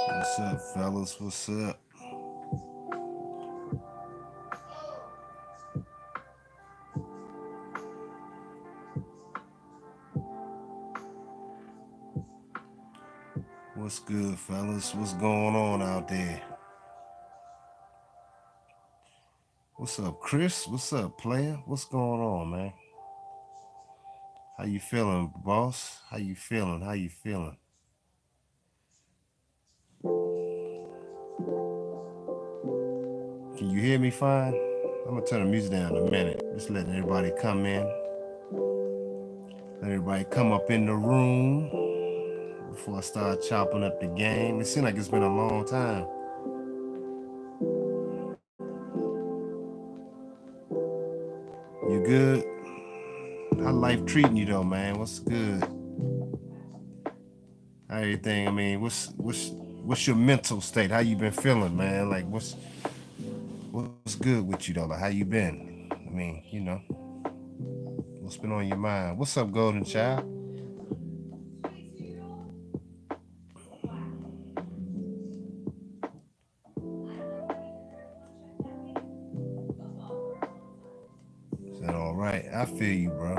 What's up, fellas? What's up? What's good, fellas? What's going on out there? What's up, Chris? What's up, player? What's going on, man? How you feeling, boss? How you feeling? How you feeling? Can you hear me fine? I'm gonna turn the music down in a minute. Just letting everybody come in. Let everybody come up in the room before I start chopping up the game. It seems like it's been a long time. You good? How life treating you though, man? What's good? How everything? I mean, what's your mental state? How you been feeling, man? Like what's good with you though? Like how you been? I mean, what's been on your mind? What's up, Golden Child? Is that all right? I feel you, bro.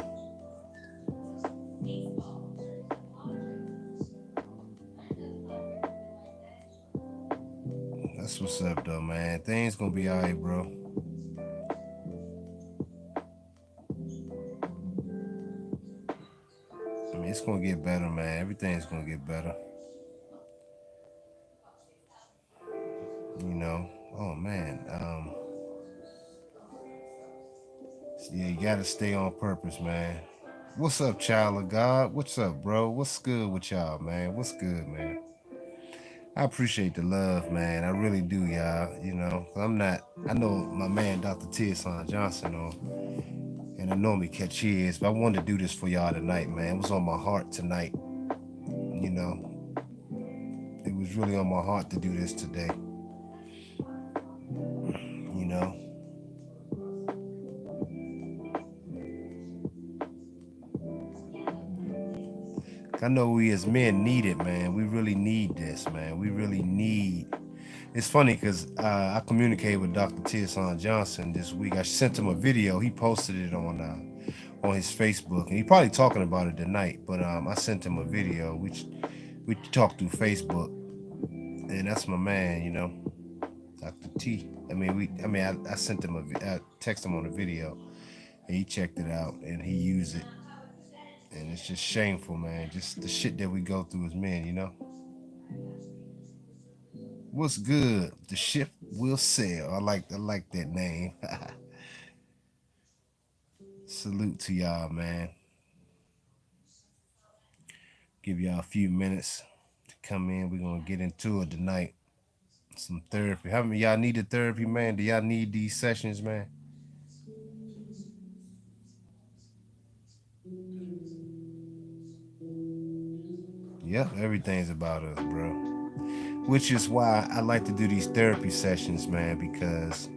That's what's up though, man. Things gonna be alright, bro. I mean, it's gonna get better, man. Everything's gonna get better. You know. Oh man. Yeah, you gotta stay on purpose, man. What's up, child of God? What's up, bro? What's good with y'all, man? What's good, man? I appreciate the love, man. I really do, y'all. I'm not. I know my man, Dr. Tirsan Johnson, and I normally catch his, but I wanted to do this for y'all tonight, man. It was on my heart tonight. You know, it was really on my heart to do this today. You know, I know we as men need it, man. We really need this, man. We really need. It's funny because I communicated with Dr. Tirsan Johnson this week. I sent him a video. He posted it on his Facebook, and he probably talking about it tonight. But I sent him a video. We talked through Facebook, and that's my man. Dr. T. I sent him I texted him on the video, and he checked it out, and he used it, and it's just shameful, man. Just the shit that we go through as men. What's good? The ship will sail. I like that name. Salute to y'all, man. Give y'all a few minutes to come in. We're gonna get into it tonight. Some therapy. How many of y'all needed therapy, man? Do y'all need these sessions, man? Yep, everything's about us, bro. Which is why I like to do these therapy sessions, man, because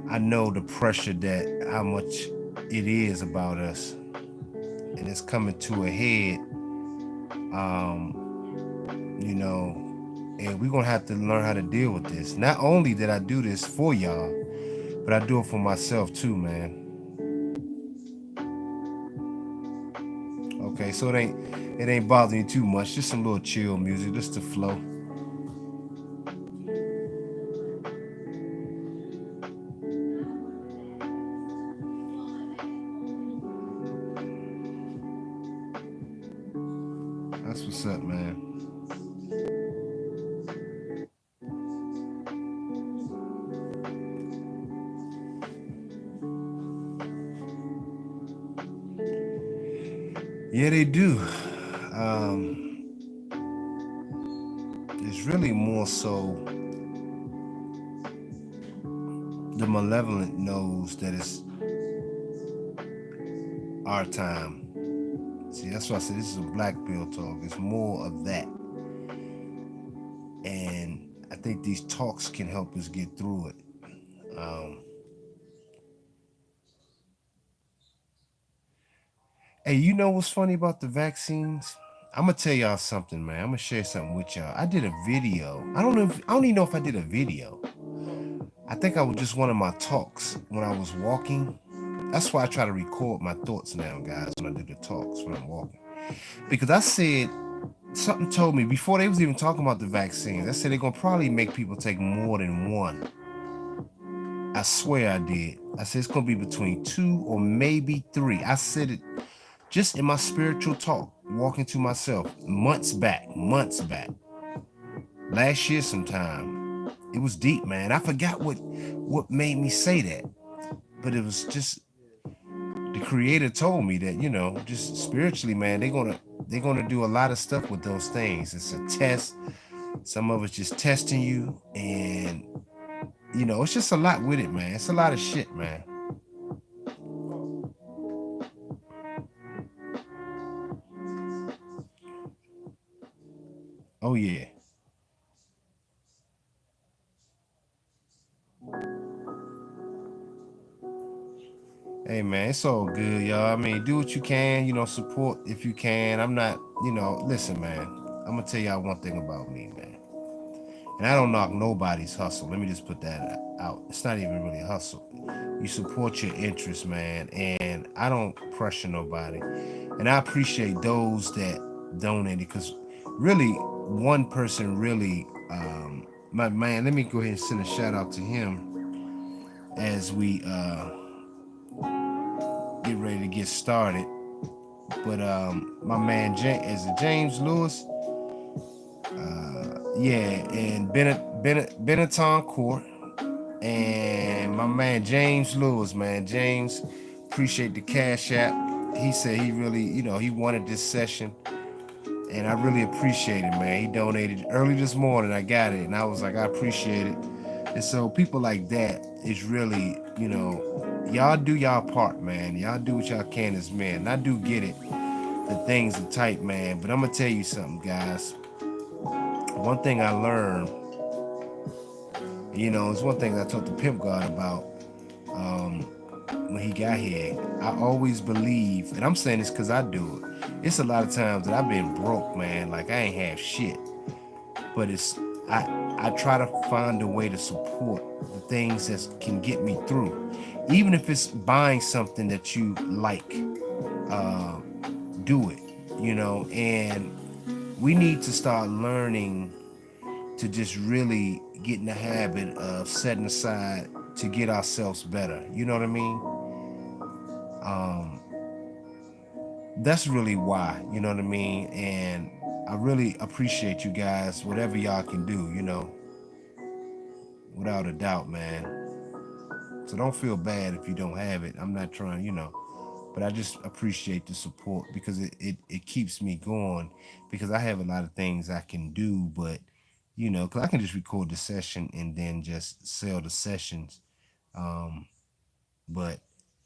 I know the pressure that how much it is about us, and it's coming to a head. You know, and we're gonna have to learn how to deal with this. Not only did I do this for y'all, but I do it for myself too, man. Okay, so it ain't bothering you too much. Just some little chill music, just to flow. That's what's up, man. Yeah, they do. Um, it's really more so the malevolent knows that it's our time. See, that's why I said this is a black pill talk. It's more of that. And I think these talks can help us get through it. Um, hey, you know what's funny about the vaccines? I'm gonna tell y'all something, man. I'm gonna share something with y'all. I did a video. I don't even know if I did a video. I think I was just one of my talks when I was walking. That's why I try to record my thoughts now, guys, when I do the talks when I'm walking. Because I said something told me before they was even talking about the vaccines. I said they're gonna probably make people take more than one. I swear I did. I said it's gonna be between 2 or maybe 3. I said it just in my spiritual talk, walking to myself months back. Last year sometime. It was deep, man. I forgot what made me say that. But it was just the creator told me that, just spiritually, man, they're gonna do a lot of stuff with those things. It's a test. Some of it's just testing you, and it's just a lot with it, man. It's a lot of shit, man. Oh yeah. Hey man, it's all good, y'all. I mean, do what you can, support if you can. I'm not, listen, man. I'm gonna tell y'all one thing about me, man. And I don't knock nobody's hustle. Let me just put that out. It's not even really hustle. You support your interests, man, and I don't pressure nobody. And I appreciate those that donated, because really, one person really, my man, let me go ahead and send a shout out to him as we get ready to get started. But my man James Lewis, and Benetton Court, and my man James Lewis, man. James, appreciate the cash app. He said he really, he wanted this session, and I really appreciate it, man. He donated early this morning. I got it, and I was like, I appreciate it. And so people like that is really, y'all do y'all part, man. Y'all do what y'all can as men. And I do get it. The things are tight, man. But I'm gonna tell you something, guys. One thing I learned, it's one thing I talked to Pimp God about when he got here. I always believe, and I'm saying this because I do it. It's a lot of times that I've been broke, man. Like I ain't have shit. But I try to find a way to support the things that can get me through. Even if it's buying something that you like, do it, and we need to start learning to just really get in the habit of setting aside to get ourselves better. You know what I mean? That's really why, you know what I mean? And I really appreciate you guys, whatever y'all can do, without a doubt, man. So don't feel bad if you don't have it. I'm not trying, but I just appreciate the support, because it keeps me going, because I have a lot of things I can do, but because I can just record the session and then just sell the sessions. But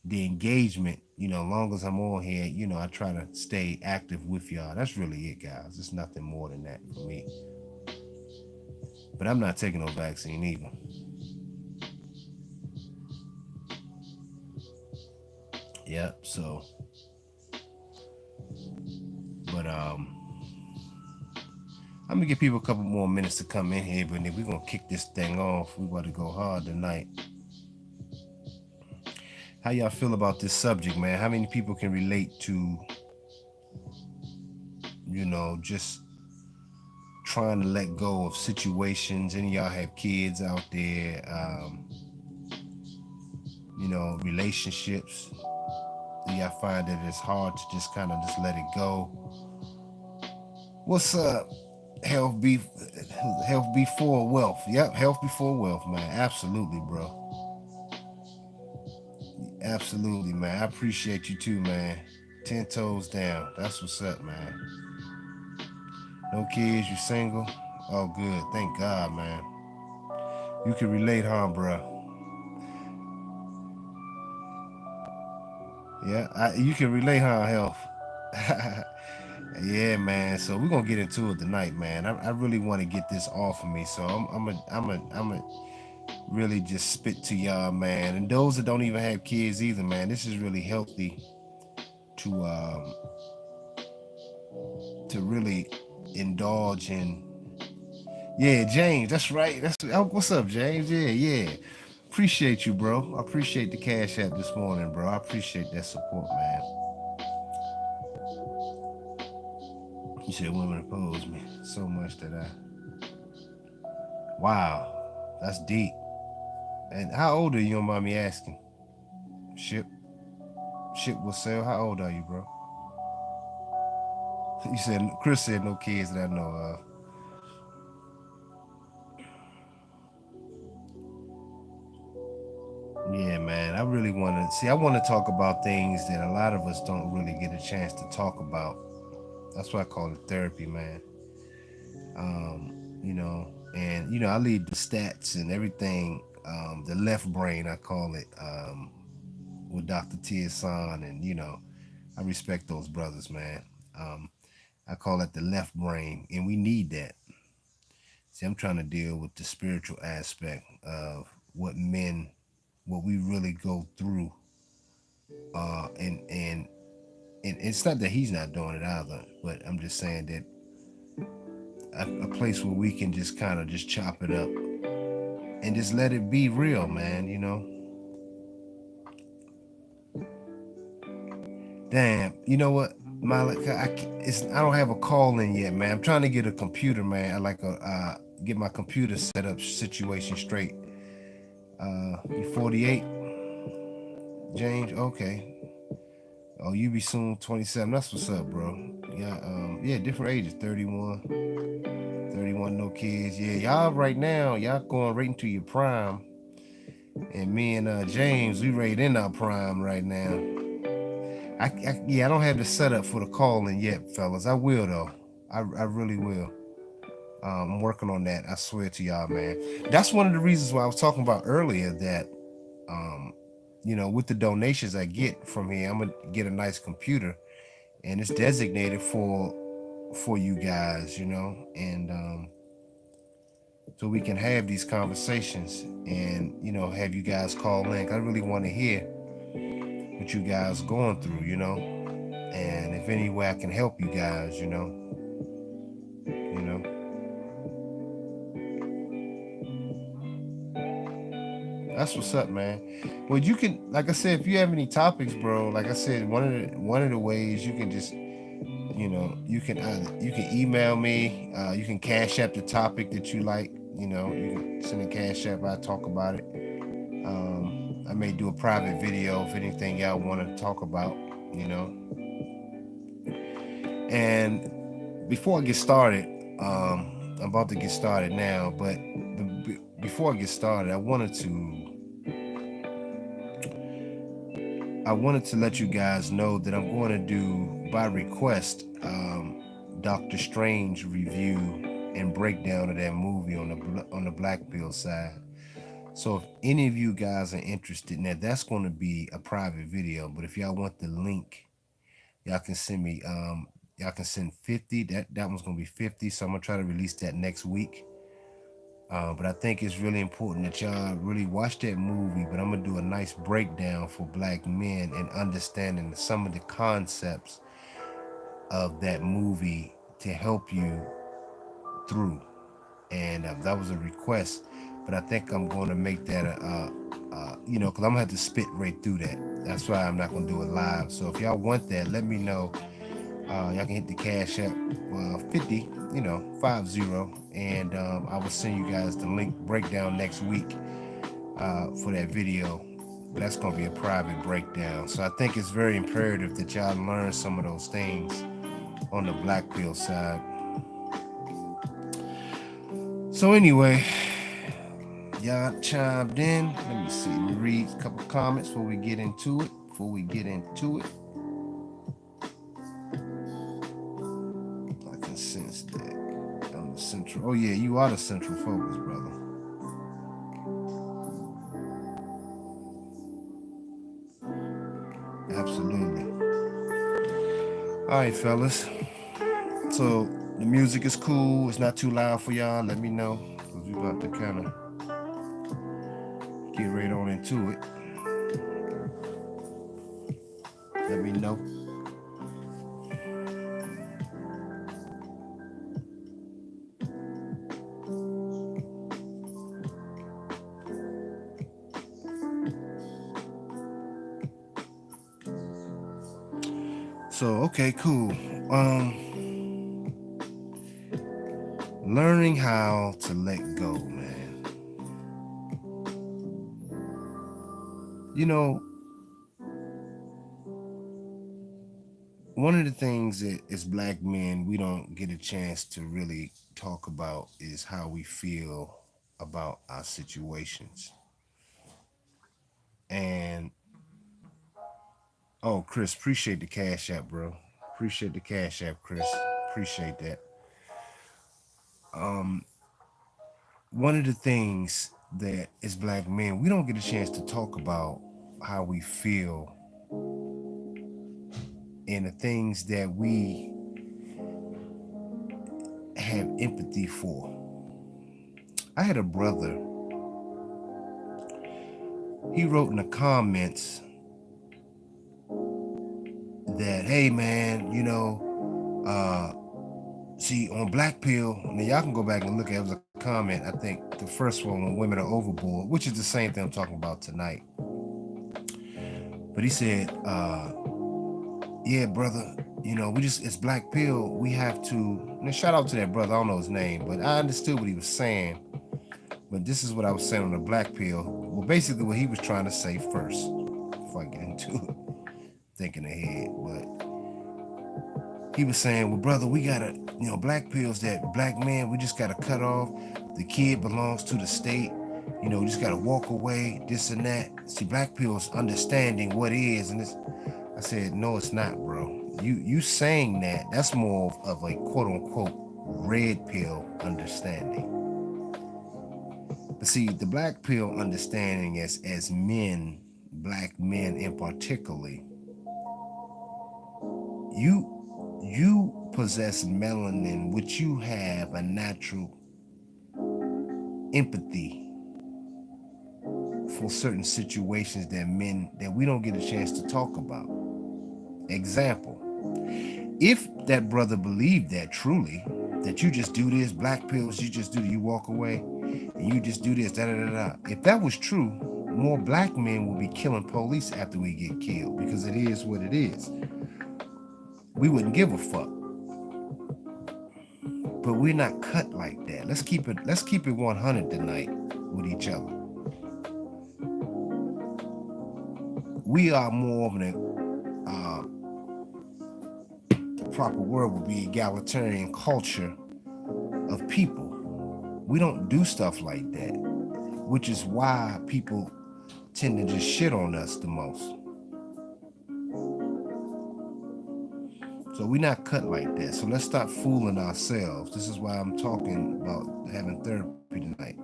the engagement, long as I'm on here, I try to stay active with y'all. That's really it, guys. It's nothing more than that for me. But I'm not taking no vaccine either. Yep. So, but I'm gonna give people a couple more minutes to come in here, but then we're gonna kick this thing off. We about to go hard tonight. How y'all feel about this subject, man? How many people can relate to, just trying to let go of situations? Any of y'all have kids out there? Relationships. Do y'all find that it's hard to just kind of just let it go? What's up? Health before wealth. Yep, health before wealth, man. Absolutely, bro. Absolutely, man. I appreciate you too, man. 10 toes down. That's what's up, man. No kids, you single? Oh, good. Thank God, man. You can relate, huh, bro? Yeah, you can relate, huh, health? Yeah, man. So we're gonna get into it tonight, man. I really want to get this off of me, so I'm really just spit to y'all, man. And those that don't even have kids either, man, this is really healthy to to really indulge in. Yeah, James, that's right. What's up, James. Yeah. Appreciate you, bro. I appreciate the cash app this morning, bro. I appreciate that support, man. You said women oppose me so much that I. Wow, that's deep. And how old are you? Don't mind me asking. Ship will sell. How old are you, bro? You said Chris said no kids that I know of. Yeah, man. I really want to see. I want to talk about things that a lot of us don't really get a chance to talk about. That's why I call it therapy, man. And I leave the stats and everything. The left brain, I call it, with Dr. Tierson, and I respect those brothers, man. Um, I call it the left brain, and we need that. See, I'm trying to deal with the spiritual aspect of what we really go through, and it's not that he's not doing it either, but I'm just saying that a place where we can just kind of just chop it up and just let it be real, man. Damn, you know what, Malik? I don't have a call in yet, man. I'm trying to get a computer, man. I like get my computer set up, situation straight. You 48, James? Okay. Oh, you be soon 27. That's what's up, bro. Yeah, different ages. 31, no kids. Yeah, y'all right now, y'all going right into your prime. And me and James, we right in our prime right now. I don't have the setup for the calling yet, fellas. I will though. I really will. I'm working on that. I swear to y'all, man. That's one of the reasons why I was talking about earlier that, with the donations I get from here, I'm gonna get a nice computer, and it's designated for you guys, and so we can have these conversations and have you guys call in. I really want to hear what you guys going through, and if any way I can help you guys, you know. That's what's up, man. Well, you can, like I said, if you have any topics, bro, like I said, one of the ways you can just, you can email me, you can cash app the topic that you like, you can send a cash app, I talk about it. I may do a private video if anything y'all want to talk about, And before I get started, I'm about to get started now, but before I get started, I wanted to let you guys know that I'm going to do, by request, Doctor Strange review and breakdown of that movie on the Black Pill side. So if any of you guys are interested, now that's going to be a private video, but if y'all want the link, y'all can send me. Y'all can send 50. That one's going to be 50. So I'm going to try to release that next week. But I think it's really important that y'all really watch that movie. But I'm going to do a nice breakdown for black men and understanding some of the concepts of that movie to help you through. And that was a request. But I think I'm going to make that because I'm going to have to spit right through that. That's why I'm not going to do it live. So if y'all want that, let me know. Y'all can hit the cash app 50, 50, and I will send you guys the link breakdown next week for that video. But that's going to be a private breakdown. So I think it's very imperative that y'all learn some of those things on the Black Pill side. So anyway, y'all chimed in. Let me see. Let me read a couple comments before we get into it. I can sense that I'm the central. Oh yeah, you are the central focus, brother. Absolutely. All right, fellas. So the music is cool. It's not too loud for y'all. Let me know, because we about to kind of get right on into it. Let me know. So okay, cool. Learning how to let go, man. You know, one of the things that as black men we don't get a chance to really talk about is how we feel about our situations. And oh, Chris, appreciate the cash app, bro. Appreciate the cash app, Chris. Appreciate that. Um, one of the things that as black men we don't get a chance to talk about how we feel and the things that we have empathy for. I had a brother, he wrote in the comments that, hey man, see on Black Pill, now y'all can go back and look at it, was a comment, I think the first one when women are overboard, which is the same thing I'm talking about tonight. But he said, yeah, brother, we just, it's Black Pill, we have to, and shout out to that brother, I don't know his name, but I understood what he was saying. But this is what I was saying on the Black Pill. Well, basically what he was trying to say first, before I get into it, thinking ahead, but he was saying, well, brother, we gotta, Black Pills, that black man, we just gotta cut off. The kid belongs to the state. We just gotta walk away, this and that. See, Black Pills understanding what is, and it's, I said, no, it's not, bro. You saying that, that's more of a quote unquote red pill understanding. But see, the Black Pill understanding as men, black men in particularly, you possess melanin, which you have a natural empathy for certain situations that we don't get a chance to talk about. Example, if that brother believed that truly, that you just do this, Black Pills, you just do, you walk away and you just do this, da da da da. If that was true, more black men will be killing police after we get killed, because it is what it is. We wouldn't give a fuck. But we're not cut like that. Let's keep it 100 tonight with each other. We are more of the proper word would be egalitarian culture of people. We don't do stuff like that, which is why people tend to just shit on us the most. So we're not cut like that. So let's stop fooling ourselves. This is why I'm talking about having therapy tonight.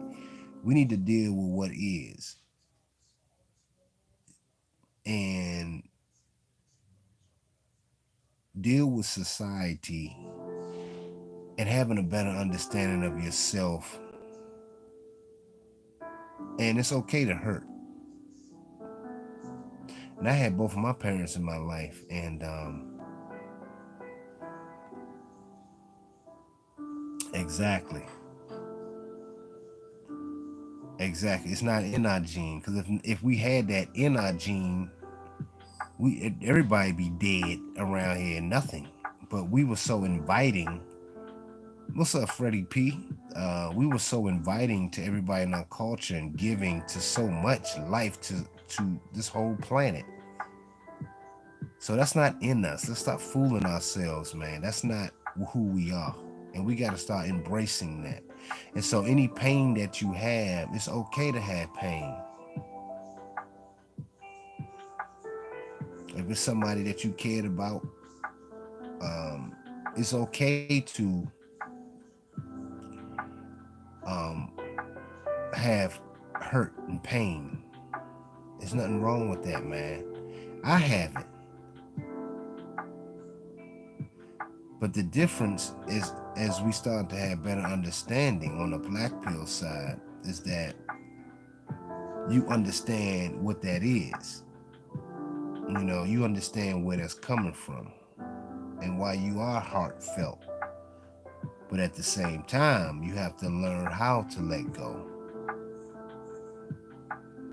We need to deal with what is. And deal with society and having a better understanding of yourself. And it's okay to hurt. And I had both of my parents in my life, and exactly. It's not in our gene, because if we had that in our gene, everybody be dead around here, nothing. But we were so inviting. What's up, Freddie P? We were so inviting to everybody in our culture and giving to so much life to this whole planet. So that's not in us. Let's stop fooling ourselves, man. That's not who we are. And we got to start embracing that. And so any pain that you have, it's okay to have pain. If it's somebody that you cared about, it's okay to have hurt and pain. There's nothing wrong with that, man. I have it. But the difference is, as we start to have better understanding on the Black Pill side, is that you understand what that is. You understand where that's coming from and why you are heartfelt. But at the same time, you have to learn how to let go.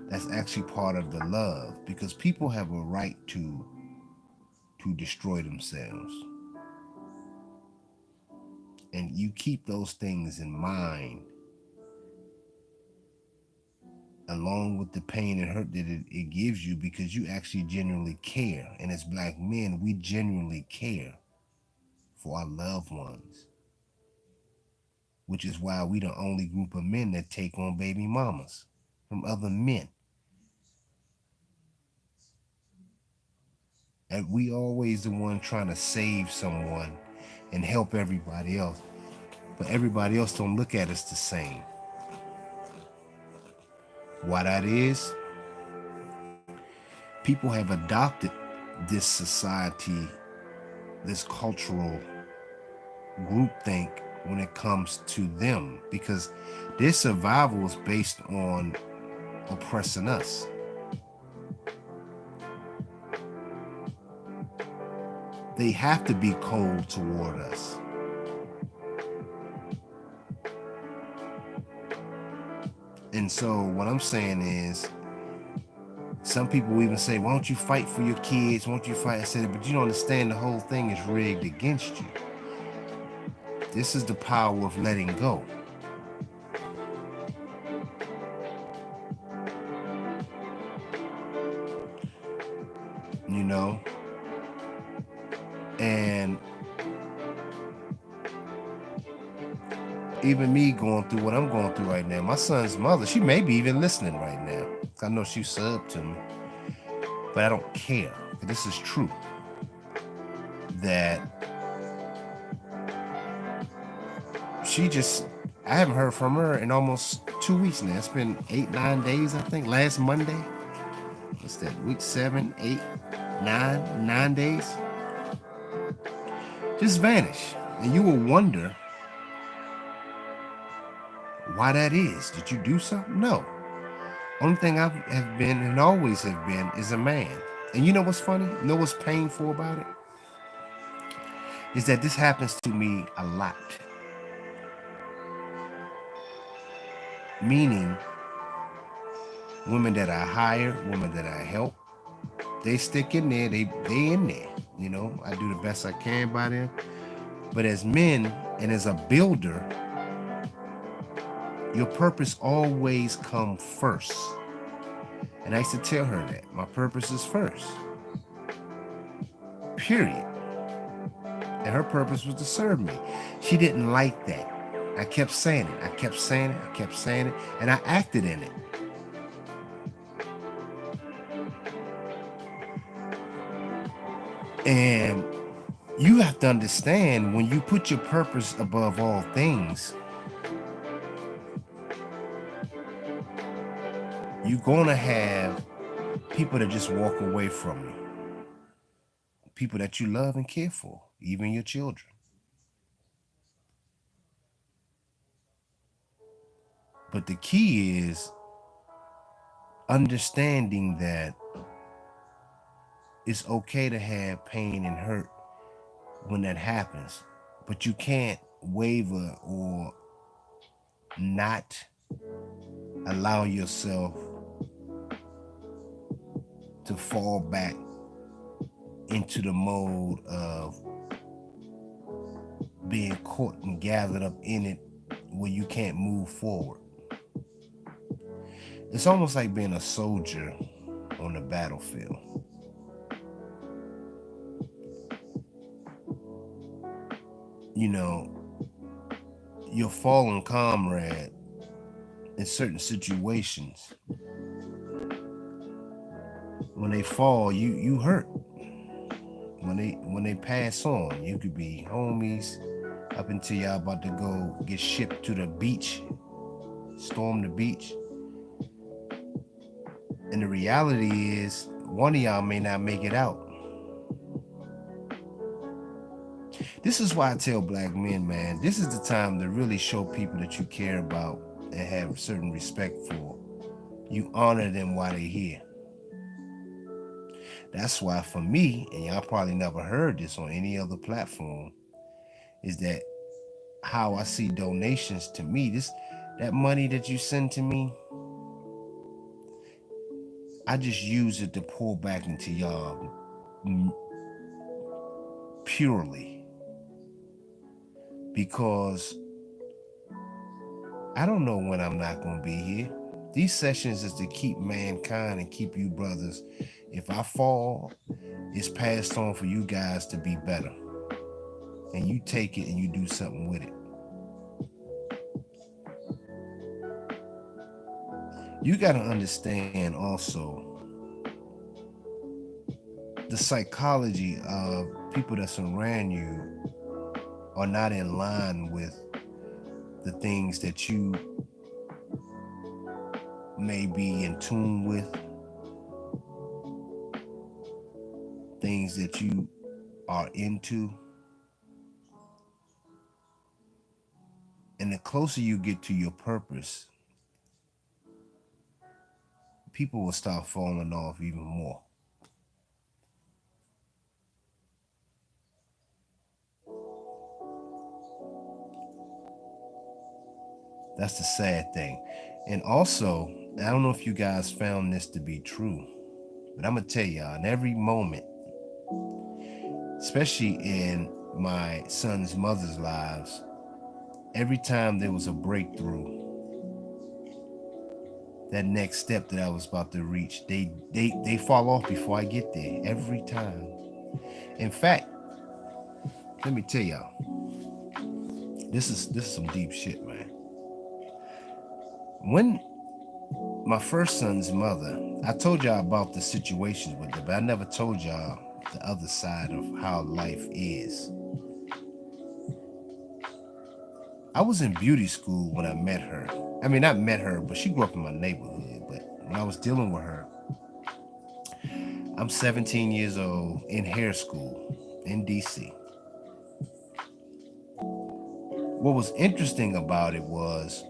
That's actually part of the love, because people have a right to to destroy themselves. And you keep those things in mind, along with the pain and hurt that it gives you, because you actually genuinely care. And as black men, we genuinely care for our loved ones, which is why we the only group of men that take on baby mamas from other men. And we always the one trying to save someone and help everybody else. But everybody else don't look at us the same. Why that is? People have adopted this society, this cultural groupthink when it comes to them, because their survival is based on oppressing us. They have to be cold toward us. And so what I'm saying is, some people even say, why don't you fight for your kids? Why don't you fight? I said, but you don't understand, the whole thing is rigged against you. This is the power of letting go. You know? And even me going through what I'm going through right now, my son's mother, she may be even listening right now. I know she subbed to me, but I don't care. This is true. That I haven't heard from her in almost 2 weeks now. It's been 8-9 days, I think. Last Monday, what's that, week 7, 8, 9 days? Just vanish. And you will wonder why that is. Did you do something? No. Only thing I have been and always have been is a man. And you know what's funny? You know what's painful about it? Is that this happens to me a lot. Meaning, women that I hire, women that I help, they stick in there, they in there. You know, I do the best I can by them. But as men and as a builder, your purpose always comes first. And I used to tell her that my purpose is first. Period. And her purpose was to serve me. She didn't like that. I kept saying it. I kept saying it. I kept saying it. And I acted in it. And you have to understand, when you put your purpose above all things, you're going to have people that just walk away from you. People that you love and care for, even your children. But the key is understanding that it's okay to have pain and hurt when that happens, but you can't waver or not allow yourself to fall back into the mode of being caught and gathered up in it where you can't move forward. It's almost like being a soldier on the battlefield. You know, your fallen comrade in certain situations, when they fall, you hurt. When they pass on, you could be homies up until y'all about to go get shipped to the beach, storm the beach. And the reality is, one of y'all may not make it out. This is why I tell black men, man, this is the time to really show people that you care about and have certain respect for. You honor them while they're here. That's why for me, and y'all probably never heard this on any other platform, is that how I see donations to me, that money that you send to me, I just use it to pour back into y'all purely, because I don't know when I'm not going to be here. These sessions is to keep mankind and keep you brothers. If I fall, it's passed on for you guys to be better. And you take it and you do something with it. You got to understand also the psychology of people that surround you are not in line with the things that you may be in tune with, things that you are into. And the closer you get to your purpose, people will start falling off even more. That's the sad thing. And also, I don't know if you guys found this to be true, but I'm going to tell y'all, in every moment, especially in my son's mother's lives, every time there was a breakthrough, that next step that I was about to reach, they fall off before I get there every time. In fact, let me tell y'all, this is some deep shit, man. When my first son's mother, I told y'all about the situations with her, but I never told y'all the other side of how life is. I was in beauty school when I met her. I mean, not met her, but she grew up in my neighborhood. But when I was dealing with her, I'm 17 years old in hair school in DC. What was interesting about it was,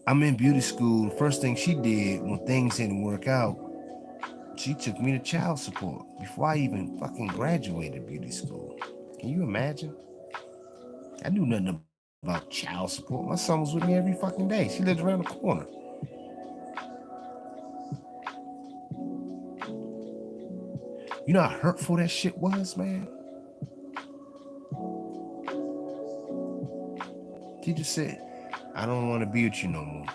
I'm in beauty school. The first thing she did when things didn't work out, she took me to child support before I even fucking graduated beauty school. Can you imagine? I knew nothing about child support. My son was with me every fucking day. She lived around the corner. You know how hurtful that shit was, man? She just said, I don't want to be with you no more.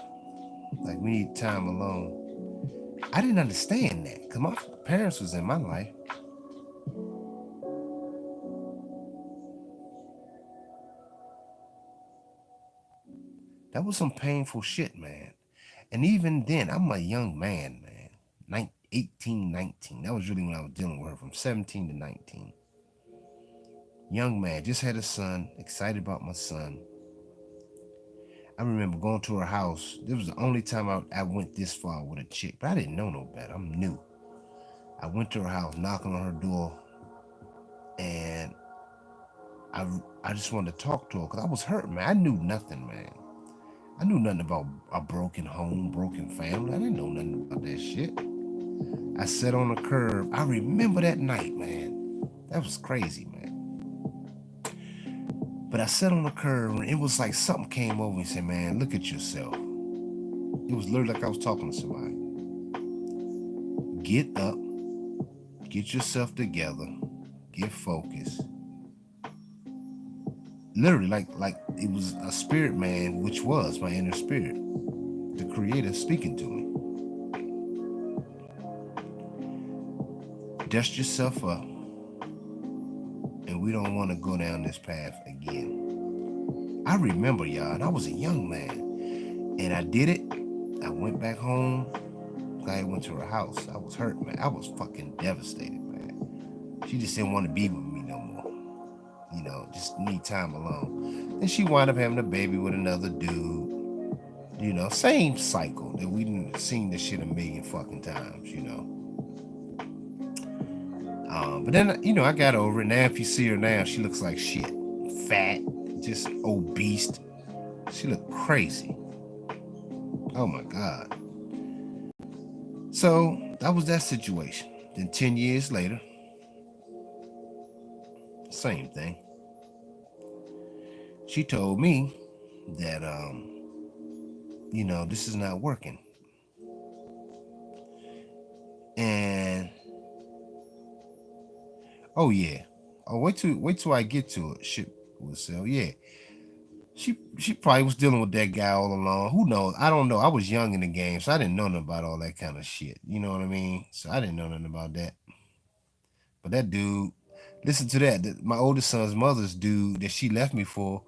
Like, we need time alone. I didn't understand that because my parents was in my life. That was some painful shit, man. And even then, I'm a young man, man. 18, 19. That was really when I was dealing with her, from 17 to 19. Young man, just had a son, excited about my son. I remember going to her house. This was the only time I went this far with a chick, but I didn't know no better. I'm new. I went to her house, knocking on her door, and I just wanted to talk to her because I was hurt, man. I knew nothing, man. I knew nothing about a broken home, broken family. I didn't know nothing about that shit. I sat on the curb. I remember that night, man. That was crazy, man. But I sat on the curb, and it was like something came over and said, man, look at yourself. It was literally like I was talking to somebody. Get up, get yourself together, get focused. Literally, like it was a spirit man, which was my inner spirit, the creator speaking to me. Dust yourself up, and we don't want to go down this path again. I remember, y'all, and I was a young man, and I did it. I went back home. I went to her house. I was hurt, man. I was fucking devastated, man. She just didn't want to be with me no more. You know, just need time alone. And she wound up having a baby with another dude. You know, same cycle that we didn't seen this shit a million fucking times, you know. But then, you know, I got over it. Now, if you see her now, she looks like shit. Fat, just obese. She looked crazy. Oh my God. So that was that situation. Then 10 years later, same thing. She told me that this is not working. And oh yeah. Oh, wait till I get to it. Shit was so yeah. She probably was dealing with that guy all along. Who knows? I don't know. I was young in the game, so I didn't know nothing about all that kind of shit. You know what I mean? So I didn't know nothing about that. But that dude, listen to that. My oldest son's mother's dude that she left me for,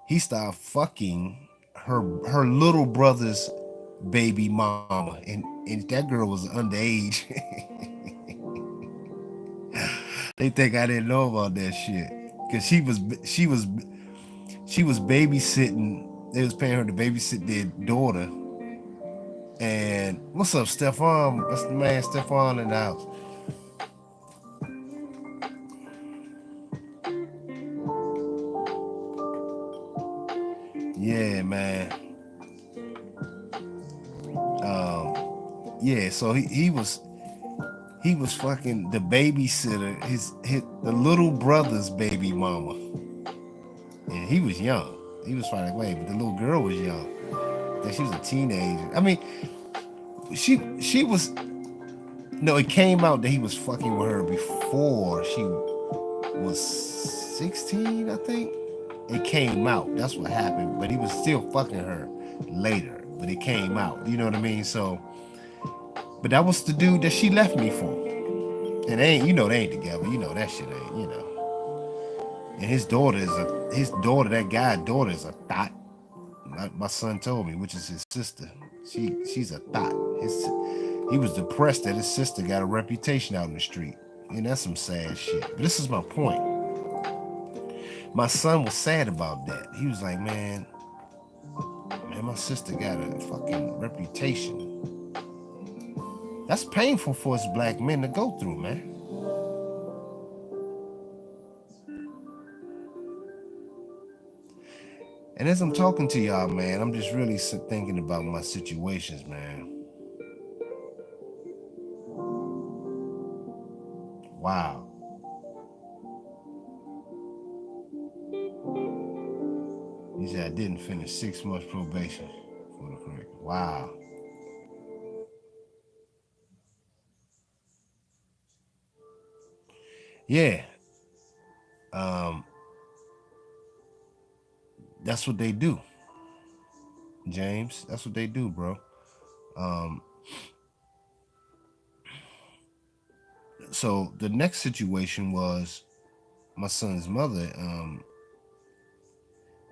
he started fucking her little brother's baby mama, and that girl was underage. They think I didn't know about that shit because she was babysitting. They was paying her to babysit their daughter. And what's up, Stefan? That's the man, Stefan, in the house. Yeah, man. Yeah. So he was fucking the babysitter, his the little brother's baby mama, and he was young. He was far away, but the little girl was young. That she was a teenager. I mean, she was. No, it came out that he was fucking with her before she was 16, I think. It came out. That's what happened. But he was still fucking her later. But it came out. You know what I mean? So, but that was the dude that she left me for. And they ain't, they ain't together. That shit ain't. And that guy's daughter is a thought. My son told me, which is his sister. She's a thought. He was depressed that his sister got a reputation out in the street. And that's some sad shit. But this is my point. My son was sad about that. He was like, man, my sister got a fucking reputation. That's painful for us black men to go through, man. And as I'm talking to y'all, man, I'm just really thinking about my situations, man. Wow. He said I didn't finish 6 months probation for the correct. Wow. Yeah. Um, that's what they do, James. That's what they do, bro. Um, so the next situation was my son's mother.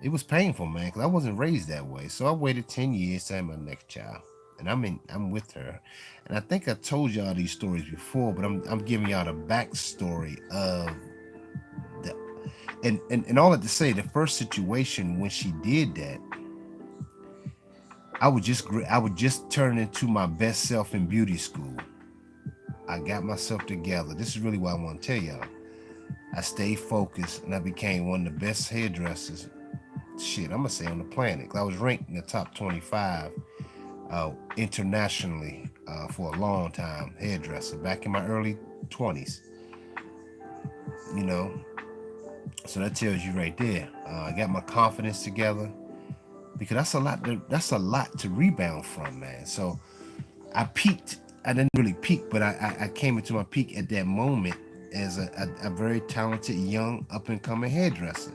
It was painful, man, because I wasn't raised that way. So I waited 10 years to have my next child. And I'm with her. And I think I told y'all these stories before, but I'm giving y'all the backstory of the and all that to say, the first situation when she did that, I would just turn into my best self in beauty school. I got myself together. This is really what I want to tell y'all. I stayed focused and I became one of the best hairdressers. Shit, I'm gonna say on the planet. I was ranked in the top 25 internationally for a long time, hairdresser back in my early 20s. You know, so that tells you right there. I got my confidence together because that's a lot to rebound from, man. So I peaked. I didn't really peak, but I came into my peak at that moment as a very talented young up and coming hairdresser.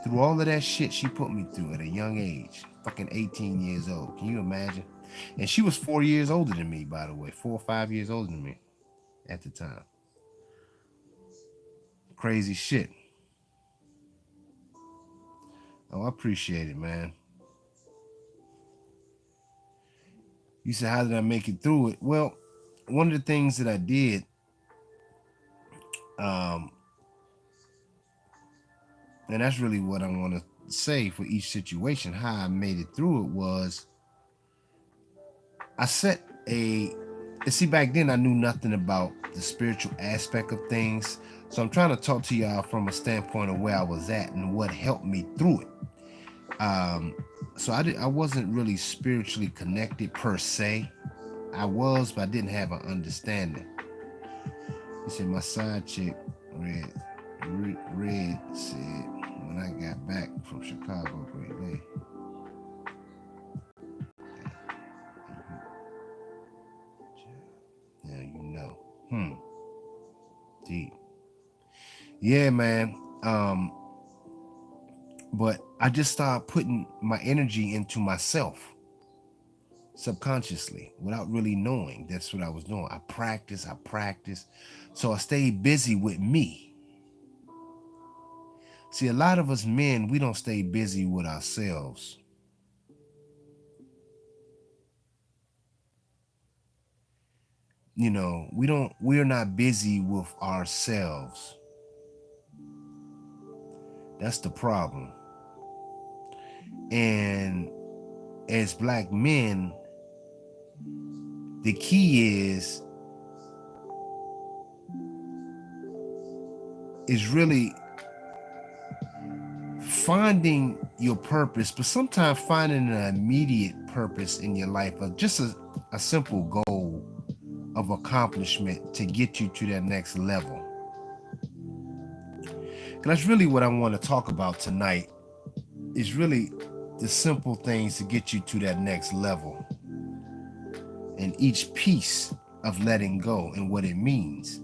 Through all of that shit she put me through at a young age, fucking 18 years old. Can you imagine? And she was 4 years older than me, by the way, 4 or 5 years older than me at the time. Crazy shit. Oh, I appreciate it, man. You said, how did I make it through it? Well, one of the things that I did, um, and that's really what I want to say for each situation, how I made it through it was I set a see, back then I knew nothing about the spiritual aspect of things. So I'm trying to talk to y'all from a standpoint of where I was at and what helped me through it. Um, so I wasn't really spiritually connected per se. I was, but I didn't have an understanding. You see, my side chick, Red said, when I got back from Chicago, great day. Yeah, man. But I just started putting my energy into myself subconsciously without really knowing that's what I was doing. I practiced. So I stayed busy with me. See, a lot of us men, we don't stay busy with ourselves. You know, we're not busy with ourselves. That's the problem. And as black men, the key is really finding your purpose, but sometimes finding an immediate purpose in your life, of just a simple goal of accomplishment to get you to that next level. And that's really what I want to talk about tonight, is really the simple things to get you to that next level, and each piece of letting go and what it means.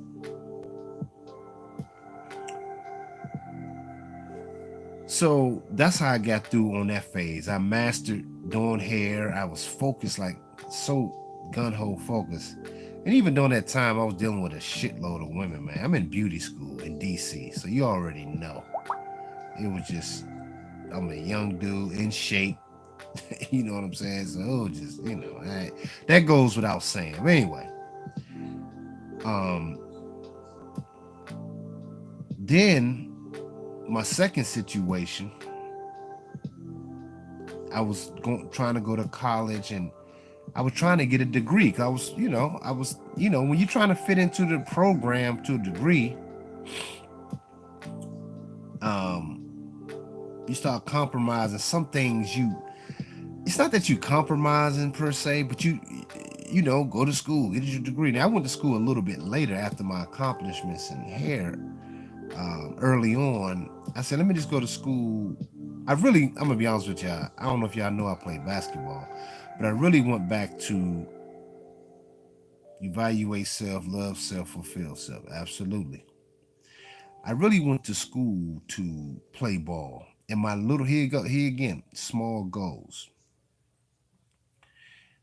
So that's how I got through on that phase. I mastered doing hair. I was focused, like so gun-ho focused. And even during that time, I was dealing with a shitload of women, man. I'm in beauty school in DC, so you already know. It was just, I'm a young dude in shape. You know what I'm saying? So it was just, that goes without saying. But anyway, um, then my second situation, I was trying to go to college, and I was trying to get a degree. I was, when you're trying to fit into the program to a degree, you start compromising some things. It's not that you compromising per se, but you go to school, get your degree. Now I went to school a little bit later after my accomplishments in hair. Early on, I said, let me just go to school. I'm gonna be honest with y'all. I don't know if y'all know I played basketball, but I really went back to evaluate self, love self, fulfill self. Absolutely. I really went to school to play ball. And my little, here again, small goals.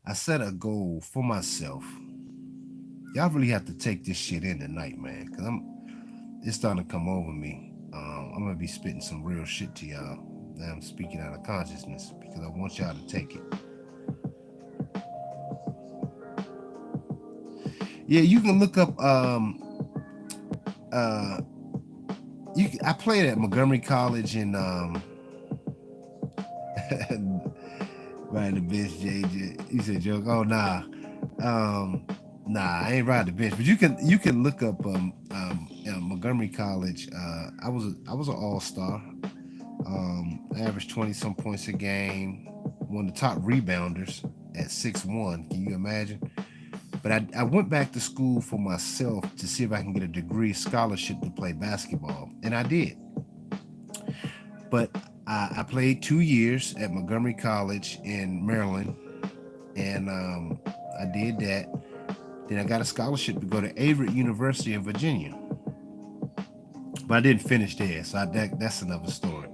I set a goal for myself. Y'all really have to take this shit in tonight, man, because it's starting to come over me. I'm gonna be spitting some real shit to y'all. I'm speaking out of consciousness because I want y'all to take it. Yeah, you can look up. I played at Montgomery College in riding the bench. JJ, you said joke. Oh nah, I ain't riding the bench. But you can look up Montgomery College. I was an all-star. Averaged 20 some points a game. One of the top rebounders at 6'1". Can you imagine? But I went back to school for myself to see if I can get a degree scholarship to play basketball, and I did. But I played 2 years at Montgomery College in Maryland, and I did that. Then I got a scholarship to go to Averett University in Virginia, but I didn't finish there, so that's another story.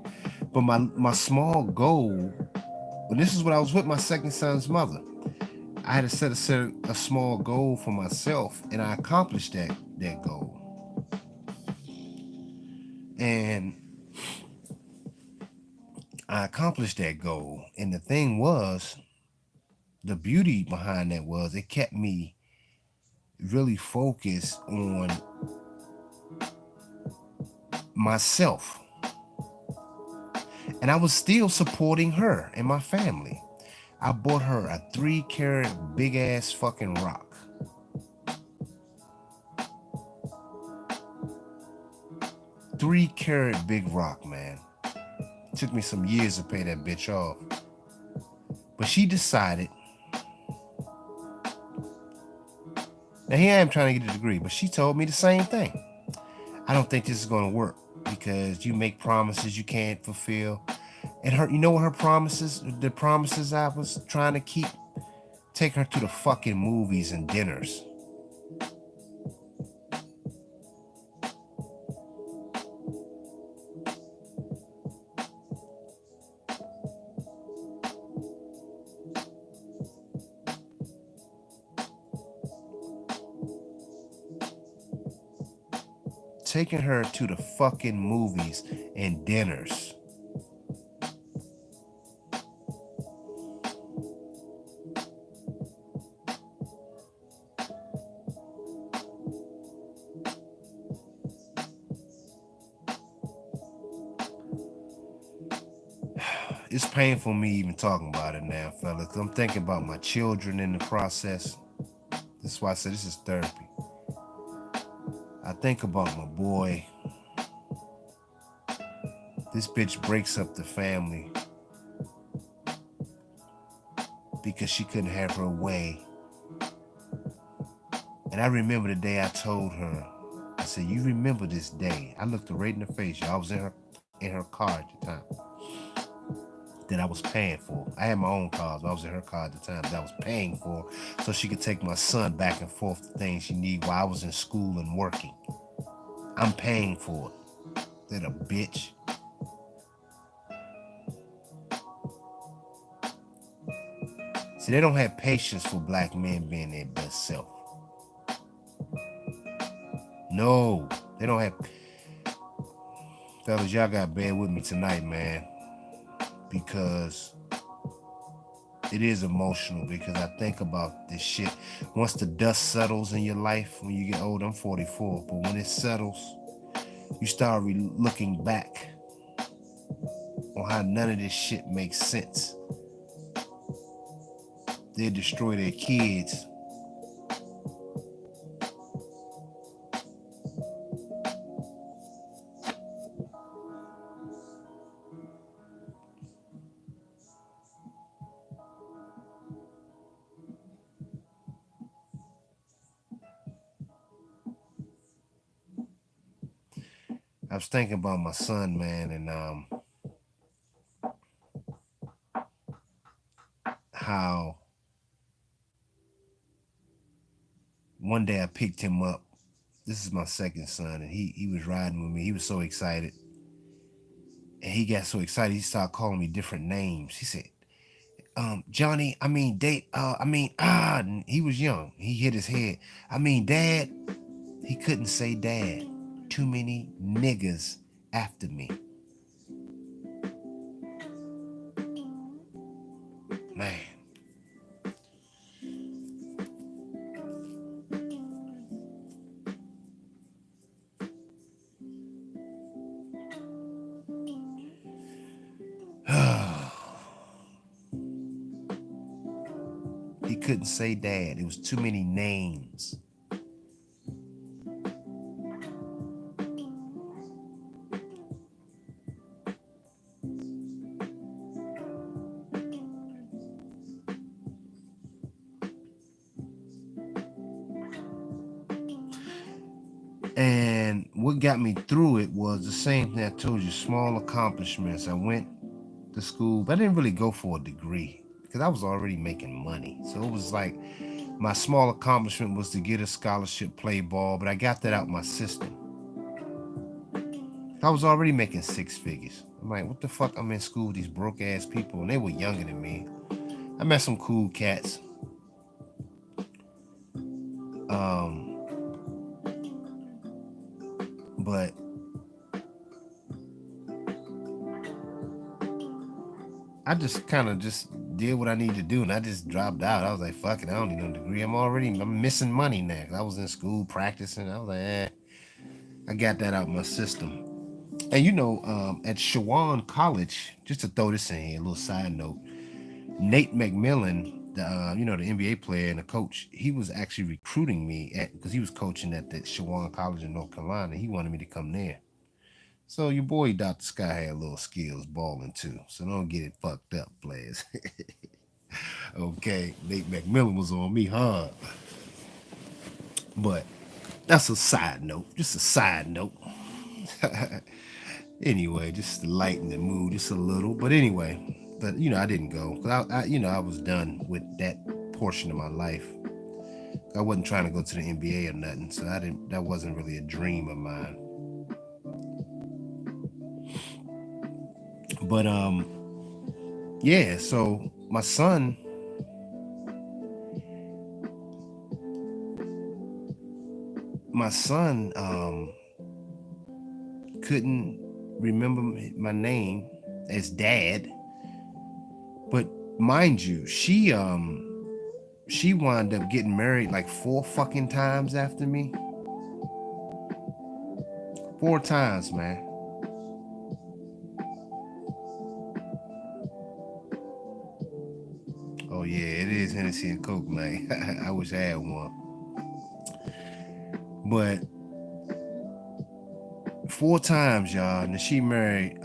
But my small goal, well, this is when I was with my second son's mother. I had to set a small goal for myself, and I accomplished that goal. And I accomplished that goal. And the thing was, the beauty behind that was it kept me really focused on myself. And I was still supporting her and my family. I bought her a 3-carat big ass fucking rock. Three-carat big rock, man. It took me some years to pay that bitch off. But she decided. Now here I am trying to get a degree, but she told me the same thing. I don't think this is going to work because you make promises you can't fulfill. And her, you know what the promises I was trying to keep? Take her to the fucking movies and dinners. taking her to the fucking movies and dinners. It's painful me even talking about it now, fellas. 'Cause I'm thinking about my children in the process. That's why I said this is therapy. I think about my boy. This bitch breaks up the family because she couldn't have her way. And I remember the day I told her, I said, you remember this day. I looked her right in the face. Y'all. I was in her car at the time that I was paying for. I had my own cars, but I was in her car at the time that I was paying for so she could take my son back and forth to things she needed while I was in school and working. I'm paying for it. That a bitch. See, they don't have patience for black men being their best self. No, they don't have. Fellas, y'all got to bear with me tonight, man, because it is emotional. Because I think about this shit. Once the dust settles in your life, when you get old, I'm 44, but when it settles, you start looking back on how none of this shit makes sense. They destroy their kids. I was thinking about my son, man, and how one day I picked him up. This is my second son, and he was riding with me. He was so excited. And he got so excited, he started calling me different names. He said, Johnny, I mean, and he was young. He hit his head. I mean, Dad. He couldn't say Dad. Too many niggas after me. Man. He couldn't say Dad. It was too many names. And what got me through it was the same thing I told you, small accomplishments. I went to school, but I didn't really go for a degree because I was already making money. So it was like my small accomplishment was to get a scholarship, play ball, but I got that out my system. I was already making six figures. I'm like, what the fuck? I'm in school with these broke ass people, and they were younger than me. I met some cool cats. But I just kind of just did what I needed to do, and I just dropped out. I was like, fuck it, I don't need no degree. I'm missing money now. I was in school practicing. I was like, I got that out my system. And at Shawan College, just to throw this in here, a little side note, Nate McMillan, the NBA player and the coach, he was actually recruiting me because he was coaching at the Shawan College in North Carolina. He wanted me to come there. So your boy Dr. Sky had a little skills balling too. So don't get it fucked up, players. Okay, Nate McMillan was on me hard. But that's a side note. Just a side note. Anyway, just to lighten the mood just a little. But anyway, I didn't go because I was done with that portion of my life. I wasn't trying to go to the NBA or nothing, so I didn't. That wasn't really a dream of mine. But yeah. So my son, couldn't remember my name as dad. But mind you, she wound up getting married like 4 fucking times after me. 4 times, man. Oh yeah, it is Hennessy and Coke, man. I wish I had one. But 4 times, y'all. And she married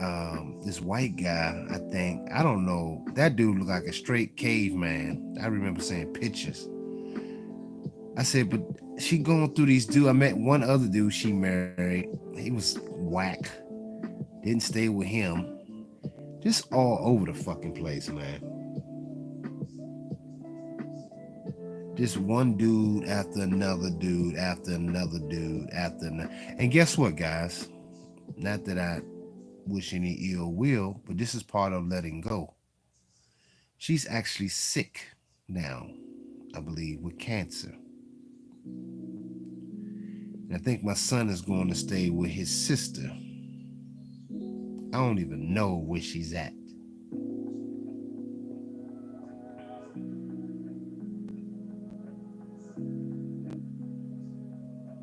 this white guy, I think. I don't know. That dude looked like a straight caveman. I remember seeing pictures. I said, but she going through these dudes. I met one other dude she married. He was whack. Didn't stay with him. Just all over the fucking place, man. Just one dude after another dude after another dude after another. And guess what, guys? Not that I wish any ill will, but this is part of letting go. She's actually sick now, I believe, with cancer. And I think my son is going to stay with his sister. I don't even know where she's at.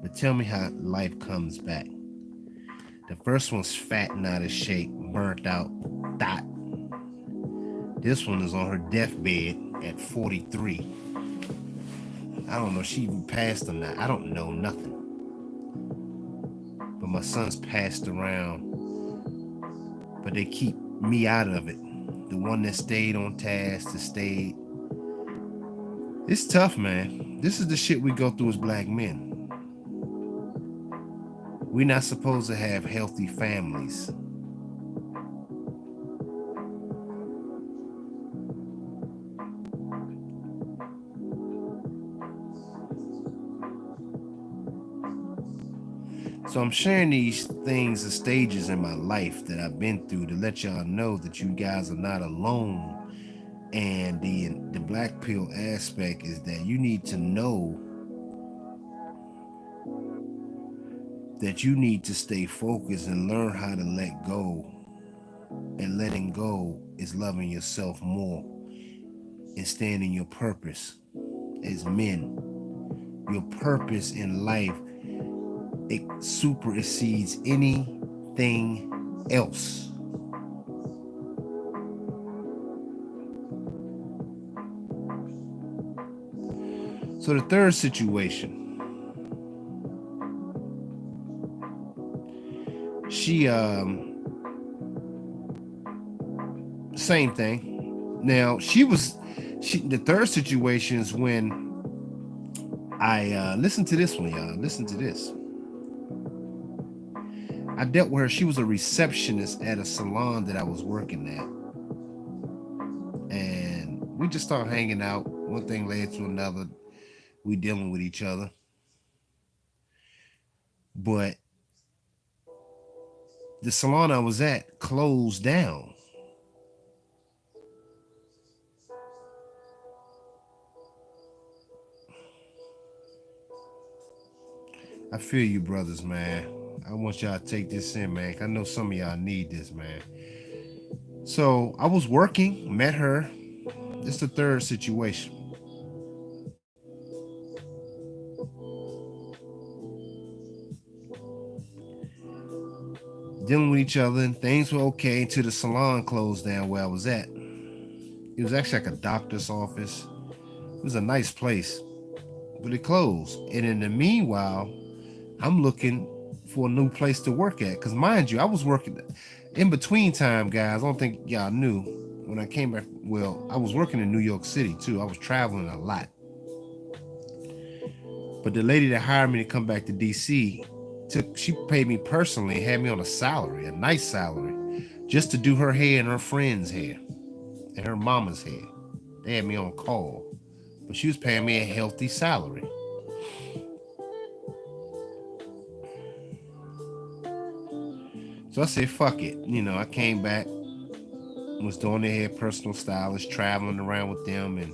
But tell me how life comes back. The first one's fat and out of shape, burnt out, thought. This one is on her deathbed at 43. I don't know if she even passed or not. I don't know nothing. But my son's passed around. But they keep me out of it. The one that stayed on task, that stayed. It's tough, man. This is the shit we go through as black men. We're not supposed to have healthy families. So I'm sharing these things and stages in my life that I've been through to let y'all know that you guys are not alone. And the black pill aspect is that you need to know that you need to stay focused and learn how to let go. And letting go is loving yourself more and staying in your purpose as men. Your purpose in life, it supersedes anything else. So the third situation, she same thing. Now the third situation is when I listen to this one, y'all. Listen to this. I dealt with her. She was a receptionist at a salon that I was working at. And we just started hanging out. One thing led to another. We dealing with each other. But the salon I was at closed down. I feel you, brothers, man. I want y'all to take this in, man. I know some of y'all need this, man. So I was working, met her. This is the third situation. Dealing with each other, and things were okay until the salon closed down where I was at. It was actually like a doctor's office. It was a nice place, but it closed. And in the meanwhile, I'm looking for a new place to work at. Because mind you, I was working in between time, guys. I don't think y'all knew when I came back. Well, I was working in New York City too. I was traveling a lot. But the lady that hired me to come back to DC, she paid me personally, had me on a salary, a nice salary, just to do her hair and her friend's hair and her mama's hair. They had me on call, but she was paying me a healthy salary. So I said, fuck it. I came back, was doing their hair, personal stylist, traveling around with them,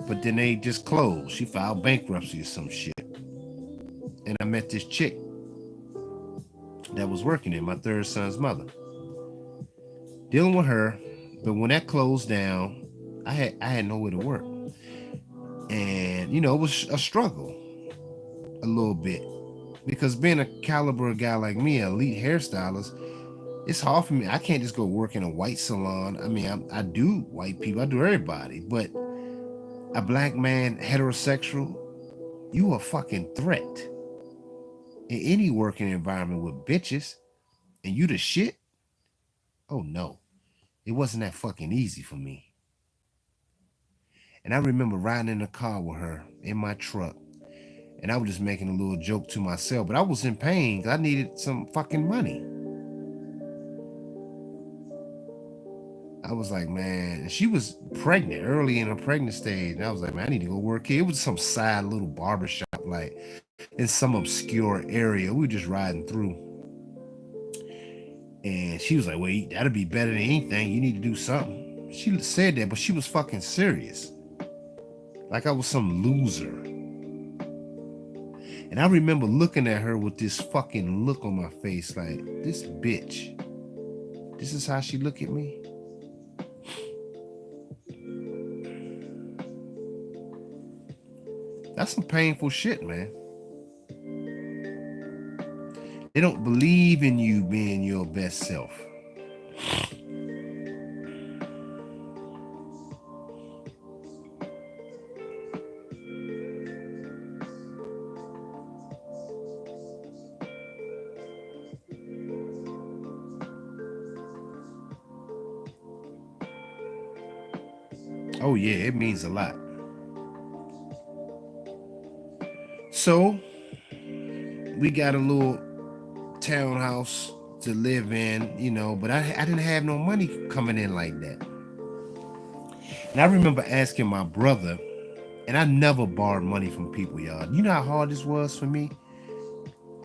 but then they just closed. She filed bankruptcy or some shit. And I met this chick. that was working there, my third son's mother. Dealing with her, but when that closed down, I had nowhere to work. And it was a struggle a little bit. Because being a caliber guy like me, an elite hairstylist, it's hard for me. I can't just go work in a white salon. I mean, I do white people, I do everybody, but a black man, heterosexual, you a fucking threat in any working environment with bitches, and you the shit. Oh no, it wasn't that fucking easy for me. And I remember riding in the car with her in my truck, and I was just making a little joke to myself, but I was in pain because I needed some fucking money. I was like, man, and she was pregnant, early in her pregnant stage. And I was like, man, I need to go work here. It was some side little barbershop, like in some obscure area. We were just riding through. And she was like, wait, that'll be better than anything. You need to do something. She said that, but she was fucking serious. Like I was some loser. And I remember looking at her with this fucking look on my face, like, this bitch, this is how she look at me? That's some painful shit, man. They don't believe in you being your best self. Oh yeah, it means a lot. So we got a little townhouse to live in, but I didn't have no money coming in like that. And I remember asking my brother, and I never borrowed money from people, y'all. You know how hard this was for me?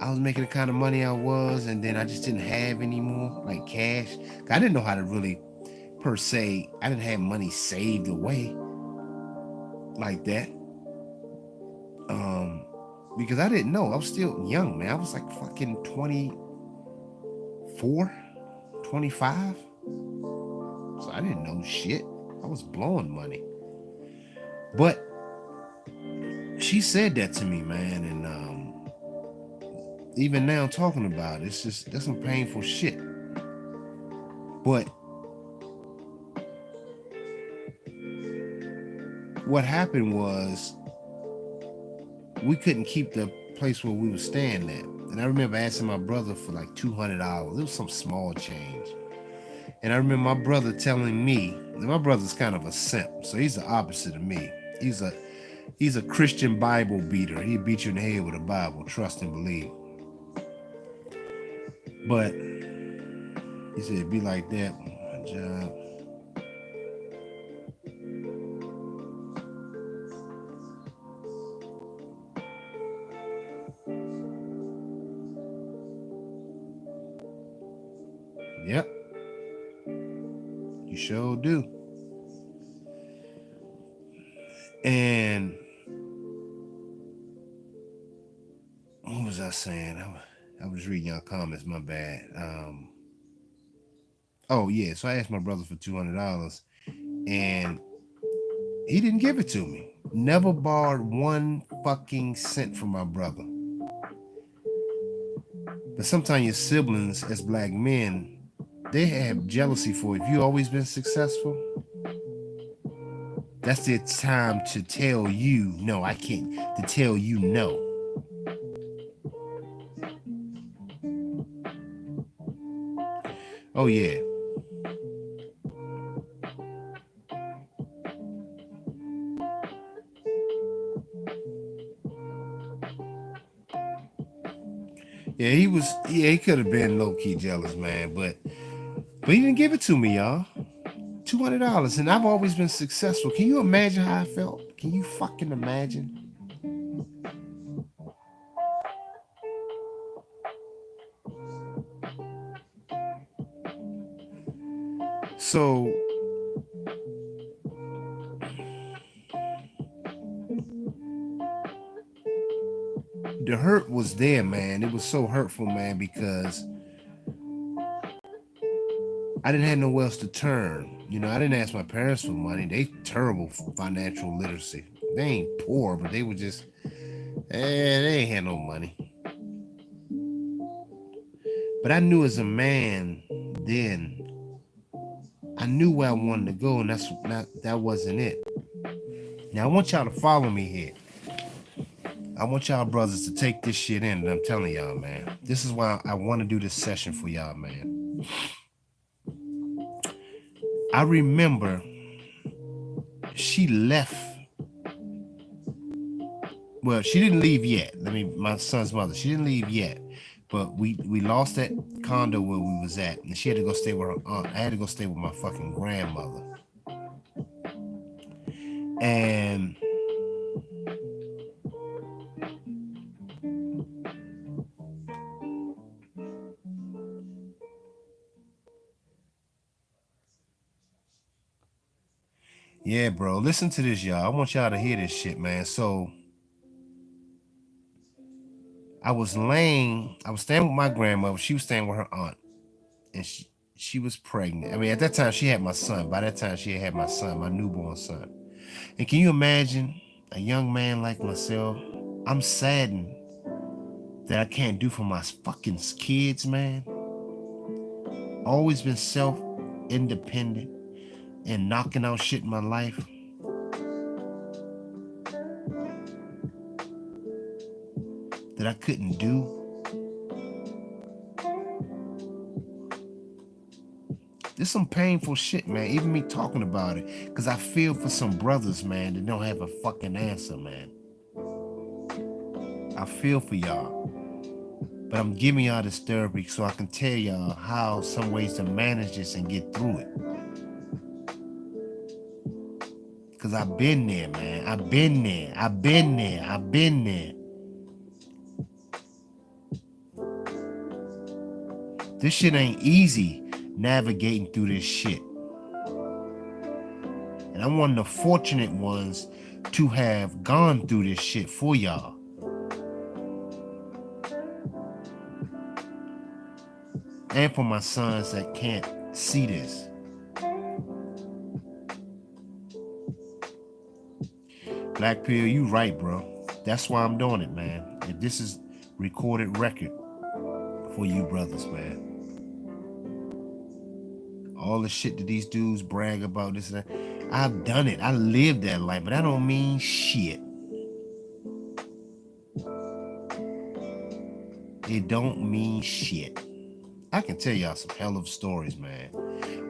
I was making the kind of money I was, and then I just didn't have any more, like cash. I didn't know how to really, per se, I didn't have money saved away like that. Because I didn't know. I was still young, man. I was like fucking 24, 25. So I didn't know shit. I was blowing money. But she said that to me, man, and even now talking about it, that's some painful shit. But what happened was we couldn't keep the place where we were staying at. And I remember asking my brother for like $200. It was some small change. And I remember my brother telling me, and my brother's kind of a simp, so he's the opposite of me. He's a Christian Bible beater. He beat you in the head with a Bible, trust and believe. But he said, it'd be like that, my job. Yep. You sure do. And what was I saying? I was reading your comments, my bad. Oh yeah, so I asked my brother for $200 and he didn't give it to me. Never borrowed one fucking cent from my brother. But sometimes your siblings as black men, they have jealousy for if you always been successful. That's their time to tell you no, I can't, to tell you no. Oh yeah. Yeah, he could have been low-key jealous, man, but he didn't give it to me, y'all. $200, and I've always been successful. Can you imagine how I felt? Can you fucking imagine? So the hurt was there, man. It was so hurtful, man, because I didn't have nowhere else to turn. You know, I didn't ask my parents for money. They terrible financial literacy. They ain't poor, but they were just, they ain't had no money. But I knew as a man then, I knew where I wanted to go, and that wasn't it. Now I want y'all to follow me here. I want y'all brothers to take this shit in that I'm telling y'all, man. This is why I want to do this session for y'all, man. I remember she left. Well, she didn't leave yet. My son's mother. She didn't leave yet. But we lost that condo where we was at, and she had to go stay with her aunt. I had to go stay with my fucking grandmother. And yeah, bro, listen to this, y'all. I want y'all to hear this shit, man. So I was staying with my grandmother. She was staying with her aunt, and she was pregnant. I mean, at that time she had my son. By that time she had my son, my newborn son. And can you imagine a young man like myself? I'm saddened that I can't do for my fucking kids, man. Always been self-independent and knocking out shit in my life. That I couldn't do. This some painful shit, man. Even me talking about it. Because I feel for some brothers, man, that don't have a fucking answer, man. I feel for y'all. But I'm giving y'all this therapy so I can tell y'all how some ways to manage this and get through it. Because I've been there, man. I've been there. I've been there. I've been there. This shit ain't easy navigating through this shit. And I'm one of the fortunate ones to have gone through this shit for y'all. And for my sons that can't see this. Black Pill, you right, bro. That's why I'm doing it, man. If this is recorded record for you brothers, man. All the shit that these dudes brag about, this and that. I've done it. I lived that life, but that don't mean shit. It don't mean shit. I can tell y'all some hell of stories, man.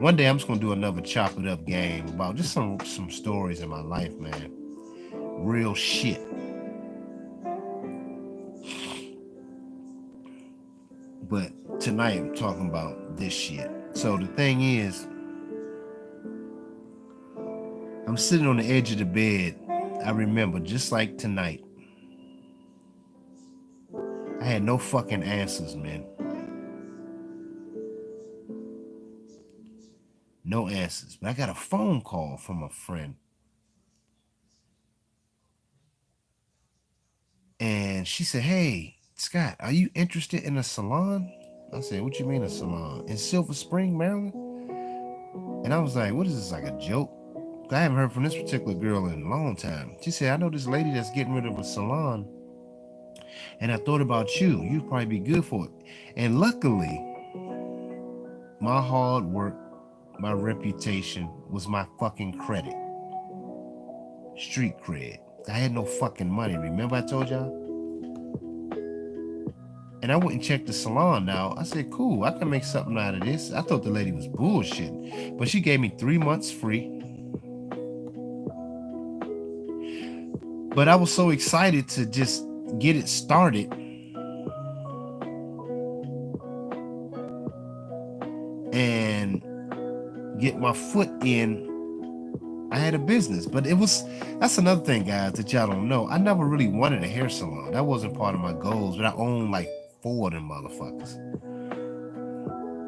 One day I'm just gonna do another chop it up game about just some stories in my life, man. Real shit. But tonight I'm talking about this shit. So the thing is, I'm sitting on the edge of the bed. I remember, just like tonight, I had no fucking answers, man. No answers. But I got a phone call from a friend. And she said, "Hey, Scott, are you interested in a salon?" I said, "What you mean a salon? In Silver Spring, Maryland?" And I was like, "What is this, like a joke?" I haven't heard from this particular girl in a long time. She said, "I know this lady that's getting rid of a salon. And I thought about you. You'd probably be good for it." And luckily, my hard work, my reputation was my fucking credit. Street cred. I had no fucking money. Remember I told y'all? And I went and checked the salon now. I said, cool, I can make something out of this. I thought the lady was bullshitting. But she gave me 3 months free. But I was so excited to just get it started. And get my foot in. I had a business. But that's another thing, guys, that y'all don't know. I never really wanted a hair salon. That wasn't part of my goals. But I own like 4 of them motherfuckers.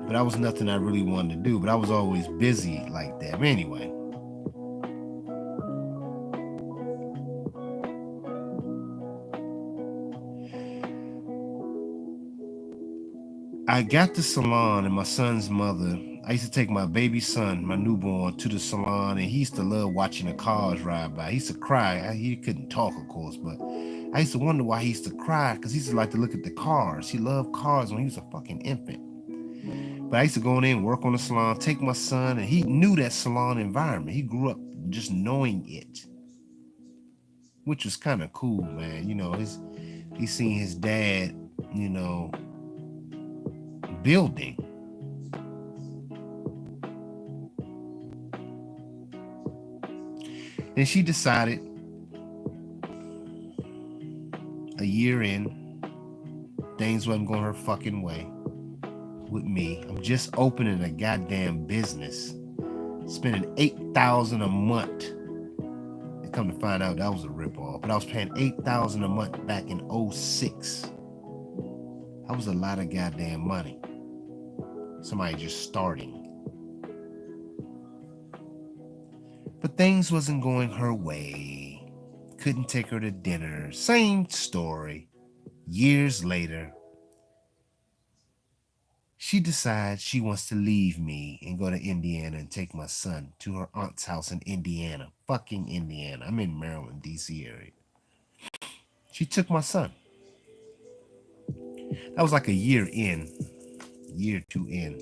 But that was nothing I really wanted to do. But I was always busy like that. But anyway. I got the salon, and my son's mother I used to take my baby son, my newborn, to the salon, and he used to love watching the cars ride by. He used to cry. He couldn't talk, of course, but I used to wonder why he used to cry, because he used to like to look at the cars. He loved cars when he was a fucking infant. But I used to go in there and work on the salon, take my son, and he knew that salon environment. He grew up just knowing it, which was kind of cool, man. You know, he seen his dad, you know, building. Then she decided a year in, things wasn't going her fucking way with me. I'm just opening a goddamn business, spending $8,000 a month. And come to find out that was a ripoff, but I was paying $8,000 a month back in 06. That was a lot of goddamn money. Somebody just starting. But things wasn't going her way. Couldn't take her to dinner. Same story. Years later, she decides she wants to leave me and go to Indiana and take my son to her aunt's house in Indiana. Fucking Indiana. I'm in Maryland, D.C. area. She took my son. That was like a year two in.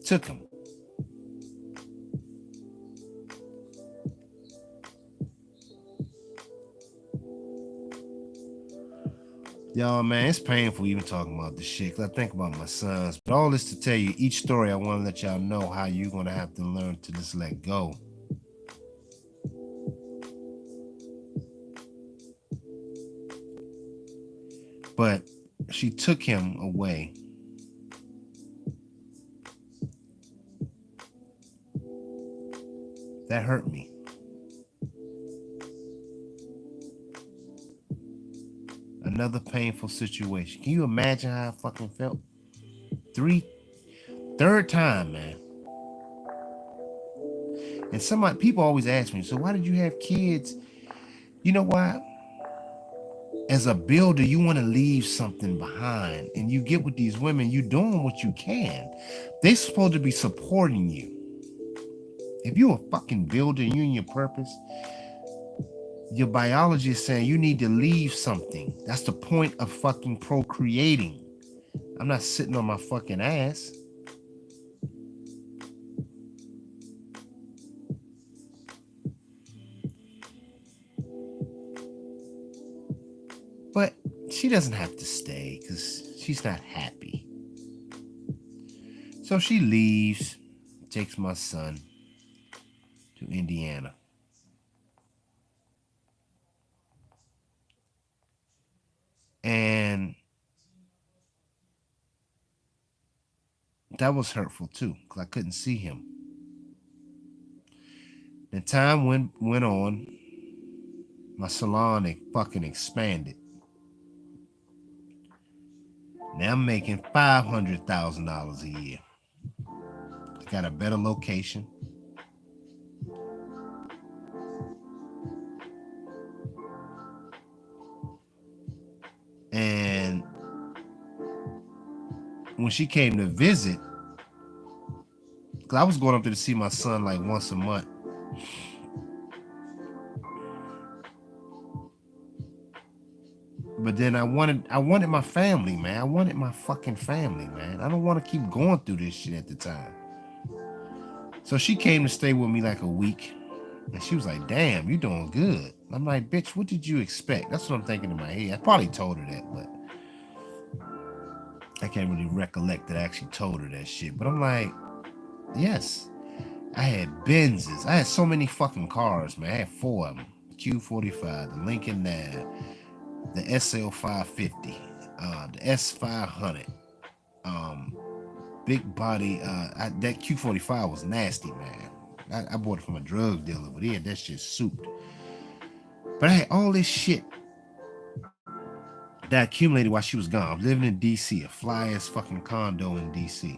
Took him. Y'all, man, it's painful even talking about this shit, because I think about my sons. But all this to tell you, each story, I want to let y'all know how you're going to have to learn to just let go. But she took him away. That hurt me. Another painful situation. Can you imagine how I fucking felt? Third time, man. And people always ask me, so why did you have kids? You know why? As a builder, you want to leave something behind, and you get with these women, you're doing what you can. They're supposed to be supporting you. If you're a fucking builder and you're in your purpose, your biology is saying you need to leave something. That's the point of fucking procreating. I'm not sitting on my fucking ass. But she doesn't have to stay because she's not happy. So she leaves, takes my son to Indiana. And that was hurtful too, because I couldn't see him. The time went on, my salon fucking expanded. Now I'm making $500,000 a year. I got a better location. And when she came to visit, because I was going up there to see my son like once a month. But then I wanted my family, man. I wanted my fucking family, man. I don't want to keep going through this shit at the time. So she came to stay with me like a week. And she was like, damn, you doing good. I'm like, bitch, what did you expect? That's what I'm thinking in my head. I probably told her that, but I can't really recollect that I actually told her that shit. But I'm like, yes. I had Benzes. I had so many fucking cars, man. I had 4 of them. Q45, the Lincoln Nav, the SL550, the S500, big body. That Q45 was nasty, man. I bought it from a drug dealer, but he had that shit souped. But I had all this shit that accumulated while she was gone. I was living in DC, a fly ass fucking condo in DC.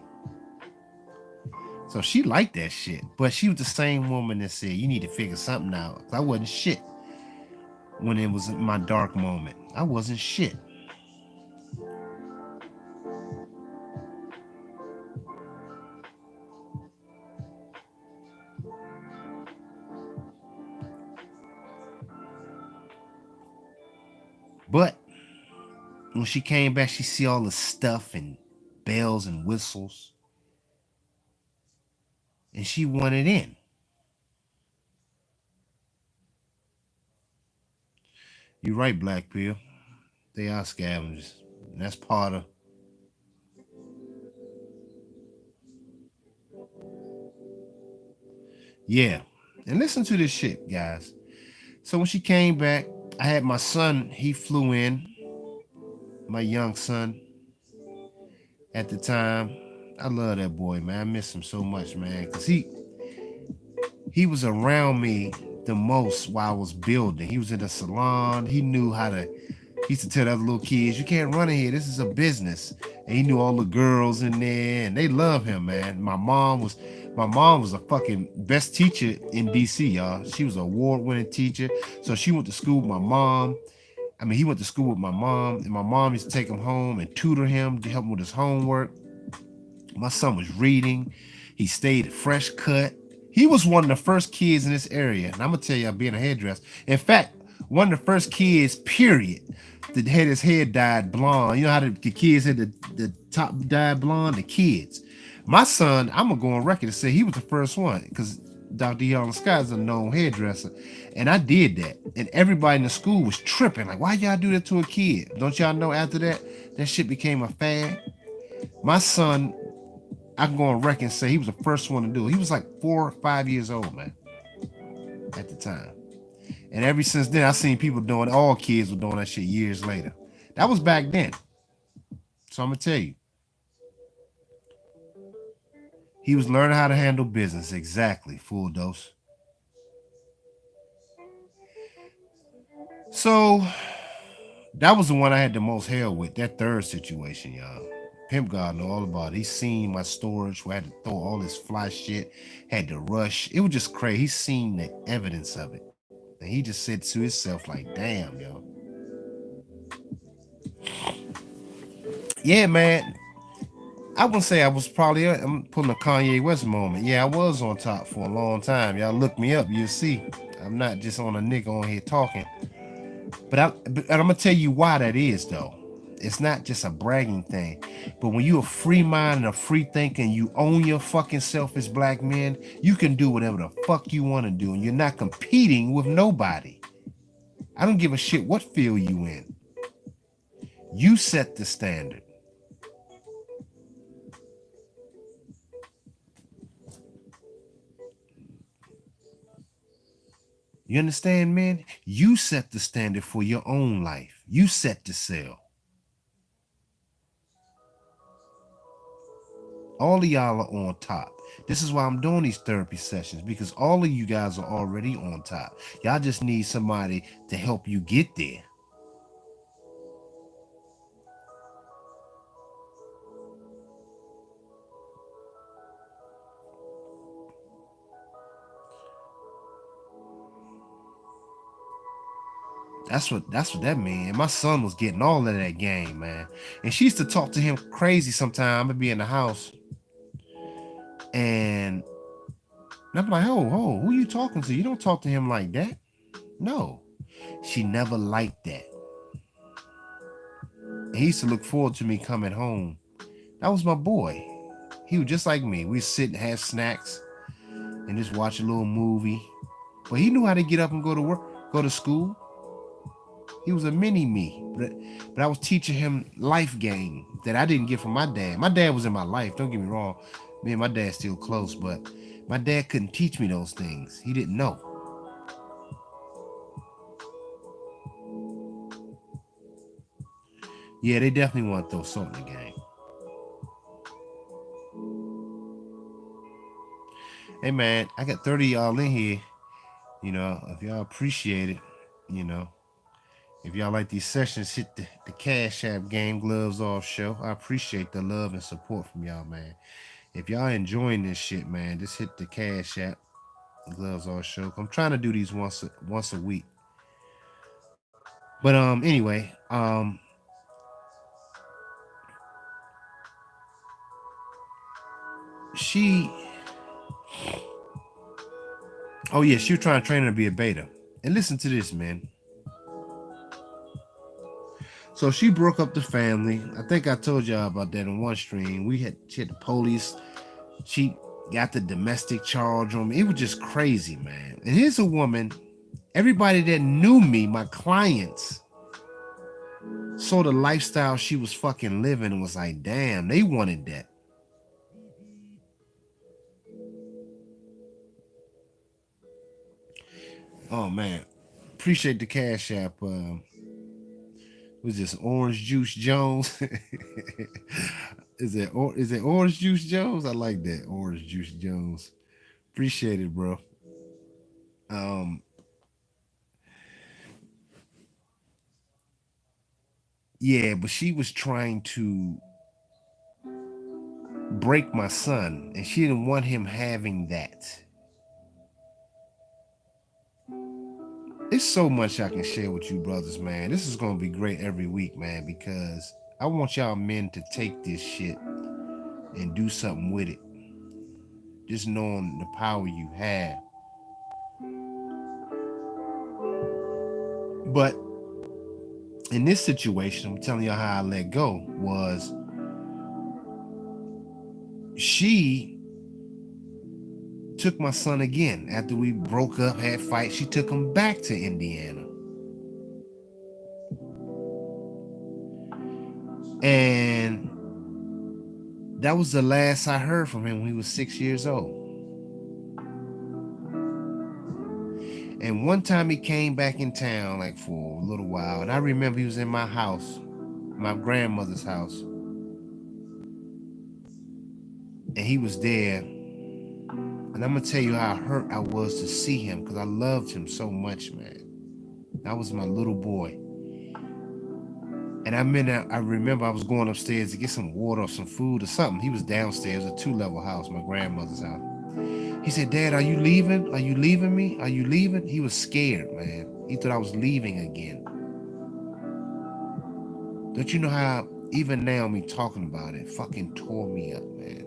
So she liked that shit, but she was the same woman that said, you need to figure something out. I wasn't shit when it was my dark moment. I wasn't shit. But when she came back, she see all the stuff and bells and whistles, and she wanted in. You're right, Black Pill. They are scavengers. And that's part of. Yeah. And listen to this shit, guys. So when she came back, I had my son, he flew in, my young son at the time. I love that boy, man. I miss him so much, man. Cause he was around me the most while I was building. He was in the salon. He knew how to. He used to tell the other little kids, "You can't run in here. This is a business." And he knew all the girls in there, and they love him, man. My mom was a fucking best teacher in DC, y'all. She was an award-winning teacher. So she went to school with my mom. I mean, he went to school with my mom, and my mom used to take him home and tutor him to help him with his homework. My son was reading. He stayed at Fresh Cut. He was one of the first kids in this area. And I'm going to tell you, being a hairdresser. In fact, one of the first kids, period, that had his head dyed blonde. You know how the kids had the top dyed blonde? The kids. My son, I'm going to go on record and say he was the first one because Dr. Young Scott is a known hairdresser. And I did that. And everybody in the school was tripping. Like, why y'all do that to a kid? Don't y'all know after that shit became a fad? My son, I can go on record and say he was the first one to do it. He was like 4 or 5 years old, man, at the time. And ever since then, I seen people doing, all kids were doing that shit years later. That was back then. So I'm gonna tell you, he was learning how to handle business. Exactly, full dose. So that was the one I had the most hell with. That third situation, y'all. Pimp God know all about it. He seen my storage where I had to throw all this fly shit, had to rush. It was just crazy. He seen the evidence of it. And he just said to himself, like, damn, yo. Yeah, man. I wouldn't say I was probably, I'm pulling a Kanye West moment. Yeah, I was on top for a long time. Y'all look me up, you'll see. I'm not just on a nigga on here talking. But I'm gonna tell you why that is though. It's not just a bragging thing, but when you're a free mind and a free thinker and you own your fucking self as black men, you can do whatever the fuck you want to do, and you're not competing with nobody. I don't give a shit what field you in. You set the standard. You understand, man? You set the standard for your own life. You set the sail. All of y'all are on top. This is why I'm doing these therapy sessions, because all of you guys are already on top. Y'all just need somebody to help you get there. That's what that mean. And my son was getting all of that game, man. And she used to talk to him crazy sometimes. I'd be in the house and I'm like, oh, who you talking to? You don't talk to him like that. No. She never liked that. And he used to look forward to me coming home. That was my boy. He was just like me. We'd sit and have snacks and just watch a little movie. But he knew how to get up and go to work, go to school. He was a mini me, but I was teaching him life game that I didn't get from my dad. My dad was in my life. Don't get me wrong. Me and my dad still close, but my dad couldn't teach me those things. He didn't know. Yeah, they definitely want to throw salt in the game. Hey man, I got 30 of y'all in here. If y'all appreciate it, you know, if y'all like these sessions, hit the Cash App Game Gloves Off show. I appreciate the love and support from y'all, man. If y'all enjoying this shit, man, just hit the Cash App Gloves Off show. I'm trying to do these once a week. But anyway, she oh yeah, she was trying to train her to be a beta. And listen to this, man. So she broke up the family. I think I told y'all about that in one stream. She had the police. She got the domestic charge on me. It was just crazy, man. And here's a woman. Everybody that knew me, my clients, saw the lifestyle she was fucking living and was like, damn, they wanted that. Oh man, appreciate the cash app. Was this Orange Juice Jones? Is it Orange Juice Jones? I like that Orange Juice Jones. Appreciate it, bro. Um, yeah, but she was trying to break my son, and she didn't want him having that. It's so much I can share with you, brothers, man. This is gonna be great every week, man, because I want y'all men to take this shit and do something with it. Just knowing the power you have. But in this situation, I'm telling you how I let go was she took my son again after we broke up, had fights. She took him back to Indiana. And that was the last I heard from him when he was 6 years old. And one time he came back in town, like for a little while, and I remember he was in my house, my grandmother's house, and he was there. And I'm gonna tell you how hurt I was to see him, because I loved him so much, man. That was my little boy. And I remember I was going upstairs to get some water or some food or something. He was downstairs, a 2-level house, my grandmother's house. He said, Dad, are you leaving? Are you leaving me? Are you leaving? He was scared, man. He thought I was leaving again. Don't you know how even now me talking about it fucking tore me up, man.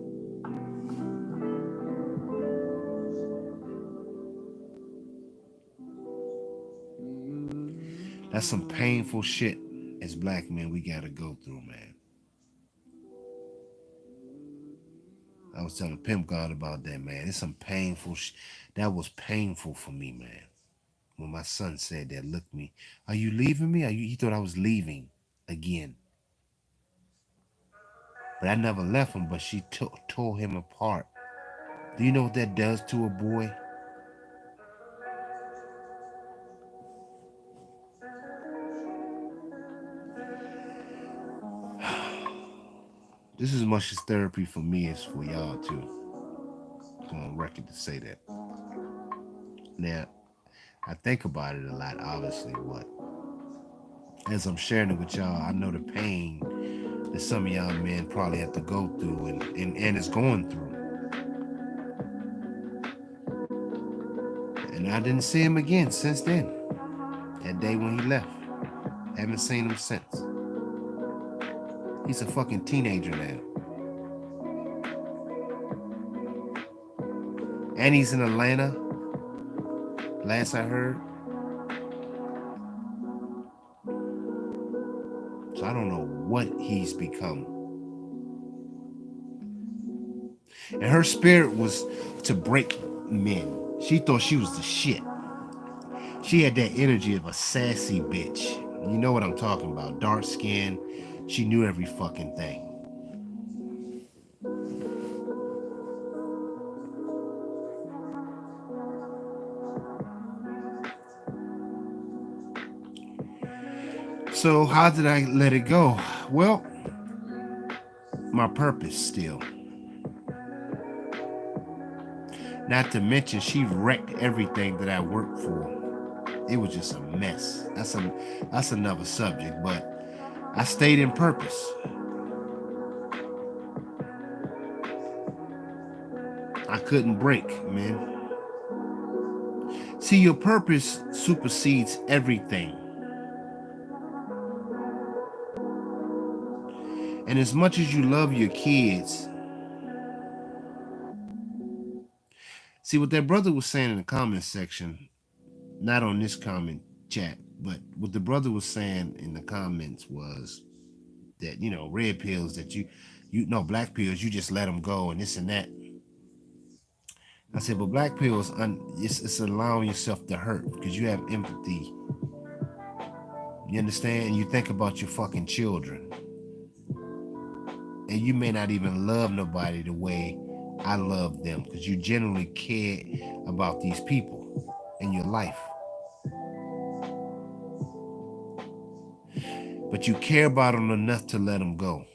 That's some painful shit as black men we gotta go through, man. I was telling Pimp God about that, man. It's some painful that was painful for me, man. When my son said that, look me, are you leaving me? He thought I was leaving again. But I never left him, but she tore him apart. Do you know what that does to a boy? This is as much as therapy for me as for y'all too. I'm on record to say that. Now, I think about it a lot, obviously, but as I'm sharing it with y'all, I know the pain that some of y'all men probably have to go through and is going through. And I didn't see him again since then. That day when he left. Haven't seen him since. He's a fucking teenager now. And he's in Atlanta. Last I heard. So I don't know what he's become. And her spirit was to break men. She thought she was the shit. She had that energy of a sassy bitch. You know what I'm talking about. Dark skin. She knew every fucking thing. So how did I let it go? Well, my purpose still. Not to mention she wrecked everything that I worked for. It was just a mess. That's another subject, but I stayed in purpose. I couldn't break, man. See, your purpose supersedes everything. And as much as you love your kids, see what that brother was saying in the comment section, not on this comment chat, But what the brother was saying in the comments was that, red pills that you know, black pills, you just let them go and this and that. I said, but black pills, it's allowing yourself to hurt because you have empathy. You understand? And you think about your fucking children. And you may not even love nobody the way I love them because you generally care about these people in your life. But you care about them enough to let them go.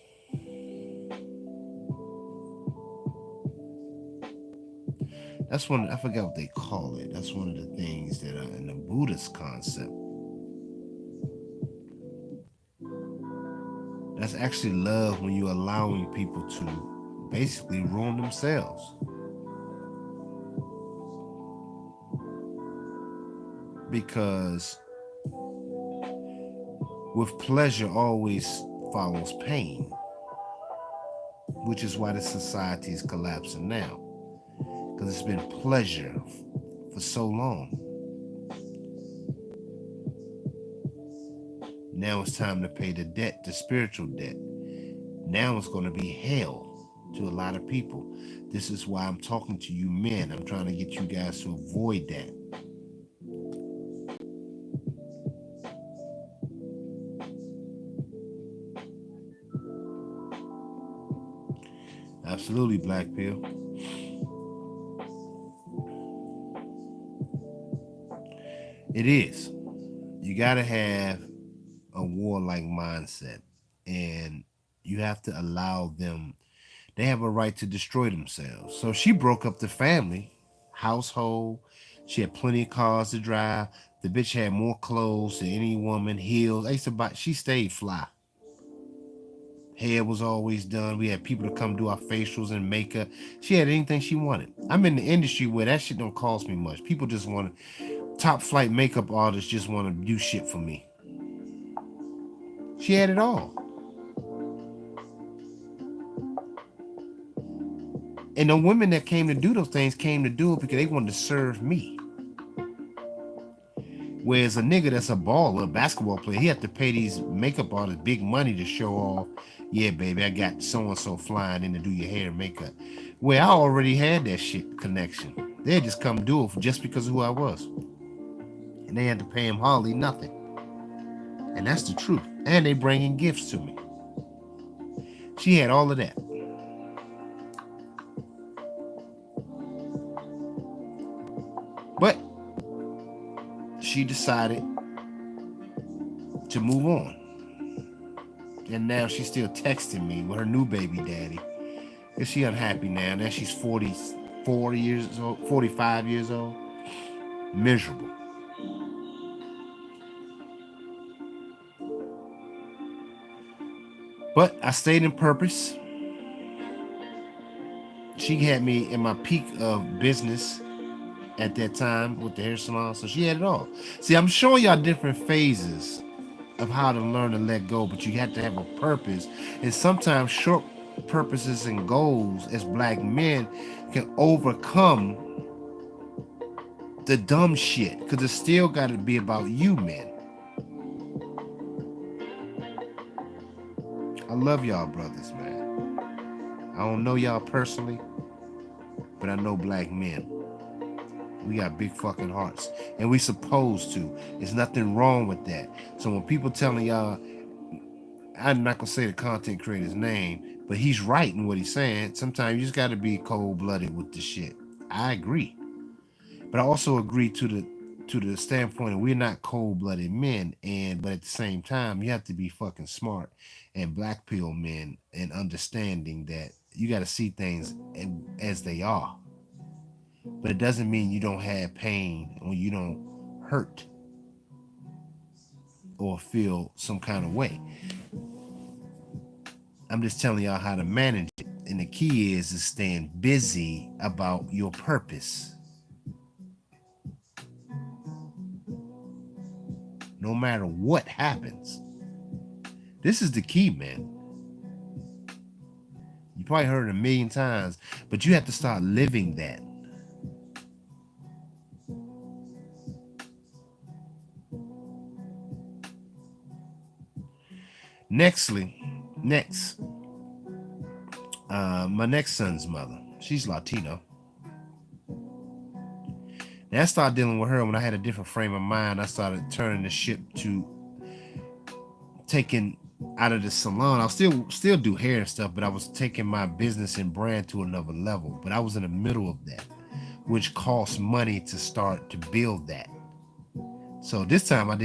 That's one, I forgot what they call it. That's one of the things that are in the Buddhist concept. That's actually love when you're allowing people to basically ruin themselves. Because with pleasure always follows pain, which is why the society is collapsing now. Because it's been pleasure for so long. Now it's time to pay the debt, the spiritual debt. Now it's going to be hell to a lot of people. This is why I'm talking to you men. I'm trying to get you guys to avoid that. Absolutely, Black Pill. It is. You got to have a warlike mindset, and you have to allow them. They have a right to destroy themselves. So she broke up the family, household. She had plenty of cars to drive. The bitch had more clothes than any woman, heels. I used to buy, she stayed fly. Hair was always done. We had people to come do our facials and makeup. She had anything she wanted. I'm in the industry where that shit don't cost me much. People just want to, top flight makeup artists just want to do shit for me. She had it all. And the women that came to do those things came to do it because they wanted to serve me. Whereas a nigga that's a baller, a basketball player, he have to pay these makeup artists big money to show off. Yeah, baby, I got so-and-so flying in to do your hair and makeup. Where I already had that shit connection. They'd just come do it just because of who I was. And they had to pay him hardly nothing. And that's the truth. And they bringing gifts to me. She had all of that. But she decided to move on. And now she's still texting me with her new baby daddy. Is she unhappy now? Now she's 44 years old, 45 years old. Miserable. But I stayed in purpose. She had me in my peak of business at that time with the hair salon. So she had it all. See, I'm showing y'all different phases of how to learn to let go, but you have to have a purpose. And sometimes short purposes and goals as black men can overcome the dumb shit, because it's still got to be about you, men. I love y'all brothers, man. I don't know y'all personally, but I know black men. We got big fucking hearts, and we supposed to. There's nothing wrong with that. So when people telling y'all, I'm not gonna say the content creator's name, but he's right in what he's saying. Sometimes you just got to be cold-blooded with the shit. I agree, but I also agree to the standpoint that we're not cold-blooded men, but at the same time, you have to be fucking smart and black pill men and understanding that you got to see things as they are. But it doesn't mean you don't have pain or you don't hurt or feel some kind of way. I'm just telling y'all how to manage it. And the key is staying busy about your purpose. No matter what happens. This is the key, man. You probably heard it a million times, but you have to start living that. Next, my next son's mother. She's Latino. And I started dealing with her when I had a different frame of mind. I started turning the ship to taking out of the salon. I'll still do hair and stuff, but I was taking my business and brand to another level. But I was in the middle of that, which cost money to start to build that. So this time I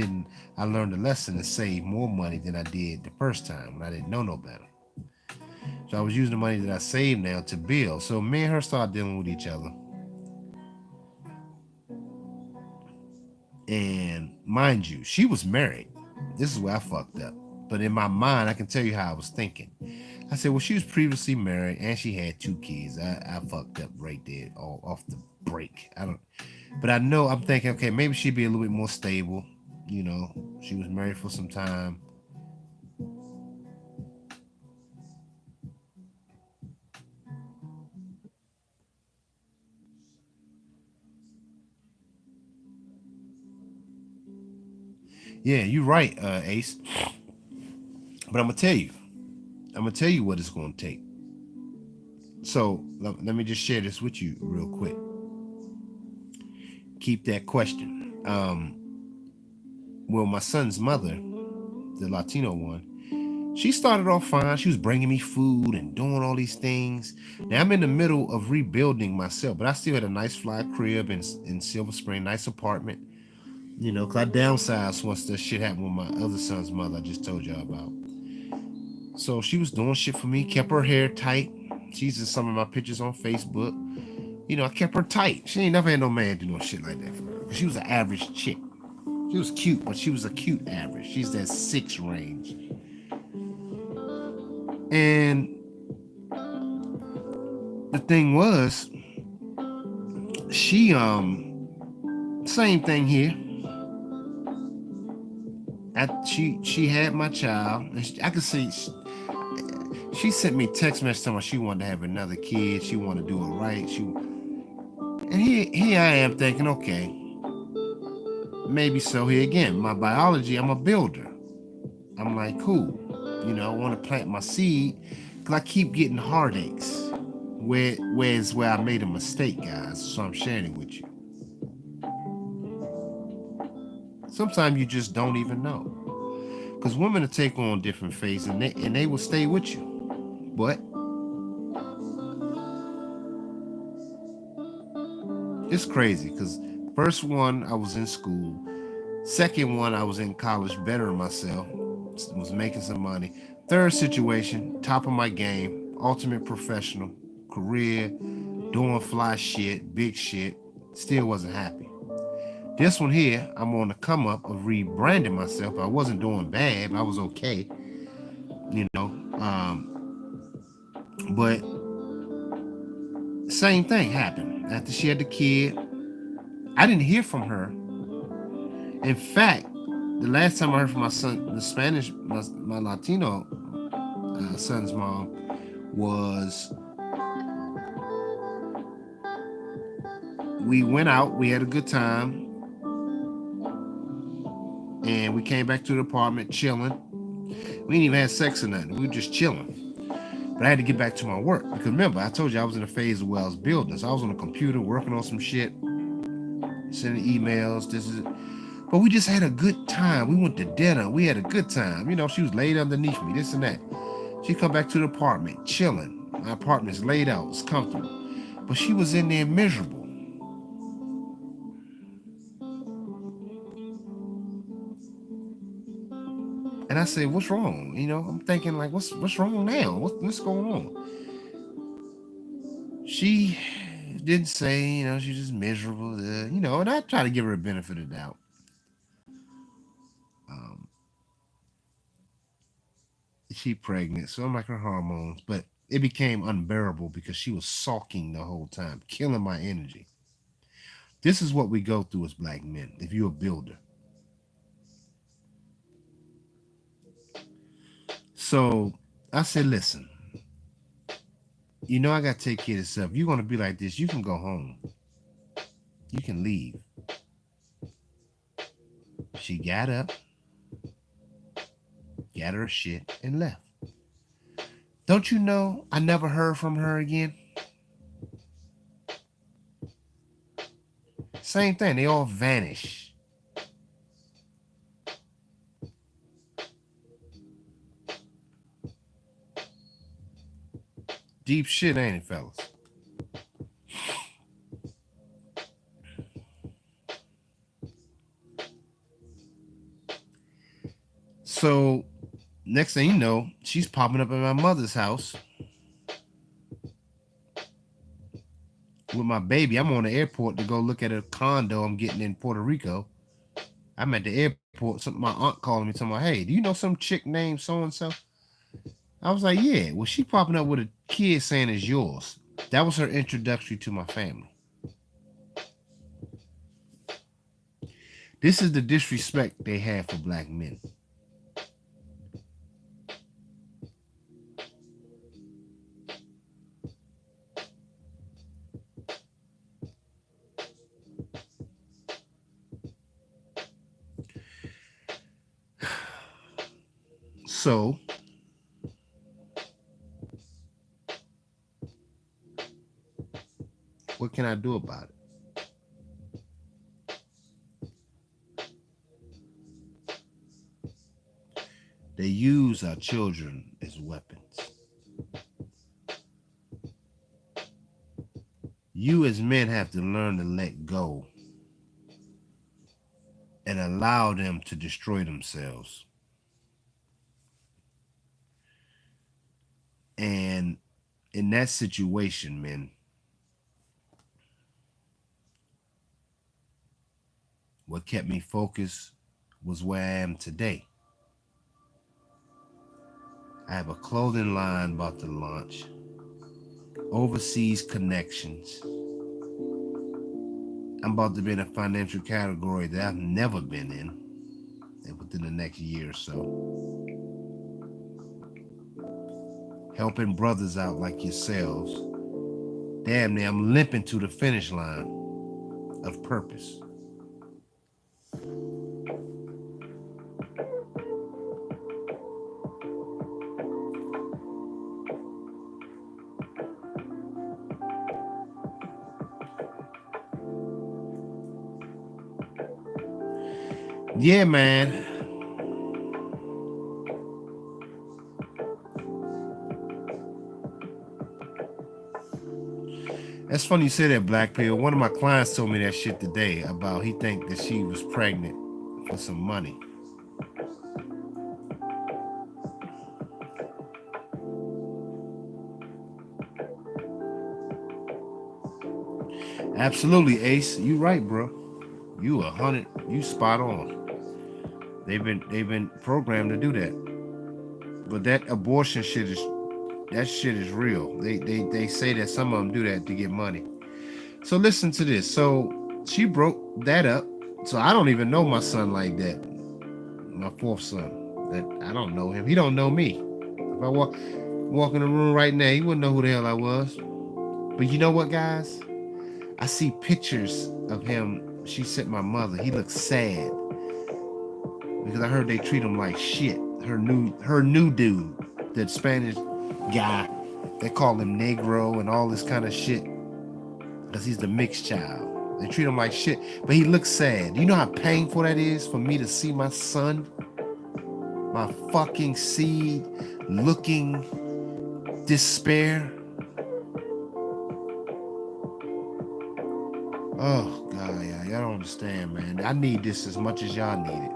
learned a lesson to save more money than I did the first time when I didn't know no better. So I was using the money that I saved now to build. So me and her started dealing with each other. And mind you, she was married. This is where I fucked up. But in my mind, I can tell you how I was thinking. I said, well, she was previously married and she had 2 kids. I fucked up right there, all off the break. I don't, but I know I'm thinking, okay, maybe she'd be a little bit more stable. You know, she was married for some time. Yeah, you're right, Ace. But I'm gonna tell you what it's gonna take. So let me just share this with you real quick. Keep that question. Well, my son's mother, the Latino one, she started off fine. She was bringing me food and doing all these things. Now I'm in the middle of rebuilding myself, but I still had a nice fly crib in Silver Spring, nice apartment. You know, cause I downsized once this shit happened with my other son's mother I just told y'all about. So she was doing shit for me, kept her hair tight. She's in some of my pictures on Facebook. You know, I kept her tight. She ain't never had no man do no shit like that for her. She was an average chick. She was cute, but she was a cute average. She's that 6 range. And the thing was, she same thing here. She had my child, and I could see she sent me text message telling me she wanted to have another kid. She wanted to do it right. And here I am thinking, okay, maybe so. Here again, my biology, I'm a builder. I'm like, cool. You know, I want to plant my seed because I keep getting heartaches. Where's where I made a mistake, guys? So I'm sharing it with you. Sometimes you just don't even know. Because women will take on different phases and they will stay with you. But it's crazy because first one I was in school, second one I was in college bettering myself, was making some money. Third situation, top of my game, ultimate professional, career, doing fly shit, big shit, still wasn't happy. This one here, I'm on the come up of rebranding myself. I wasn't doing bad, I was okay, you know. But same thing happened after she had the kid. I didn't hear from her. In fact, the last time I heard from my son, the Spanish, my Latino son's mom, was we went out, we had a good time, and we came back to the apartment chilling. We didn't even have sex or nothing. We were just chilling. But I had to get back to my work because remember, I told you I was in a phase where I was building. So I was on the computer working on some shit, sending emails. But we just had a good time. We went to dinner. We had a good time. You know, she was laid underneath me, this and that. She come back to the apartment, chilling. My apartment's laid out, it's comfortable. But she was in there miserable. And I said, what's wrong? You know, I'm thinking like, what's wrong now? What's going on? She didn't say, you know, she's just miserable, you know, and I try to give her a benefit of the doubt. Um, she pregnant, so I'm like her hormones, but it became unbearable because she was sulking the whole time, killing my energy. This is what we go through as black men. If you're a builder, so I said, listen, you know I gotta take care of this stuff. You're gonna be like this. You can go home. You can leave. She got up. gathered her shit, and left. Don't you know I never heard from her again? Same thing, they all vanish. Deep shit, ain't it, fellas? So, next thing you know, she's popping up at my mother's house with my baby. I'm on the airport to go look at a condo I'm getting in Puerto Rico. I'm at the airport. My aunt calling me, talking about, hey, do you know some chick named so and so? I was like, yeah. Well, she popping up with a kid saying it's yours. That was her introductory to my family. This is the disrespect they have for black men. So, what can I do about it? They use our children as weapons. You as men have to learn to let go and allow them to destroy themselves. And in that situation, men, what kept me focused was where I am today. I have a clothing line about to launch, overseas connections. I'm about to be in a financial category that I've never been in within the next year or so. Helping brothers out like yourselves. Damn near I'm limping to the finish line of purpose. Yeah, man. That's funny you say that, Black Pill. One of my clients told me that shit today about he think that she was pregnant for some money. Absolutely, Ace. You right, bro. You 100. You spot on. They've been programmed to do that. But that abortion shit is real. They say that some of them do that to get money. So listen to this. So she broke that up. So I don't even know my son like that. My fourth son. That I don't know him. He don't know me. If I walk in the room right now, he wouldn't know who the hell I was. But you know what, guys? I see pictures of him. She sent my mother. He looks sad because I heard they treat him like shit. Her new dude, that Spanish guy, they call him Negro and all this kind of shit because he's the mixed child. They treat him like shit, but he looks sad. You know how painful that is for me to see my son, my fucking seed, looking despair. Oh God, y'all don't understand, man. I need this as much as y'all need it.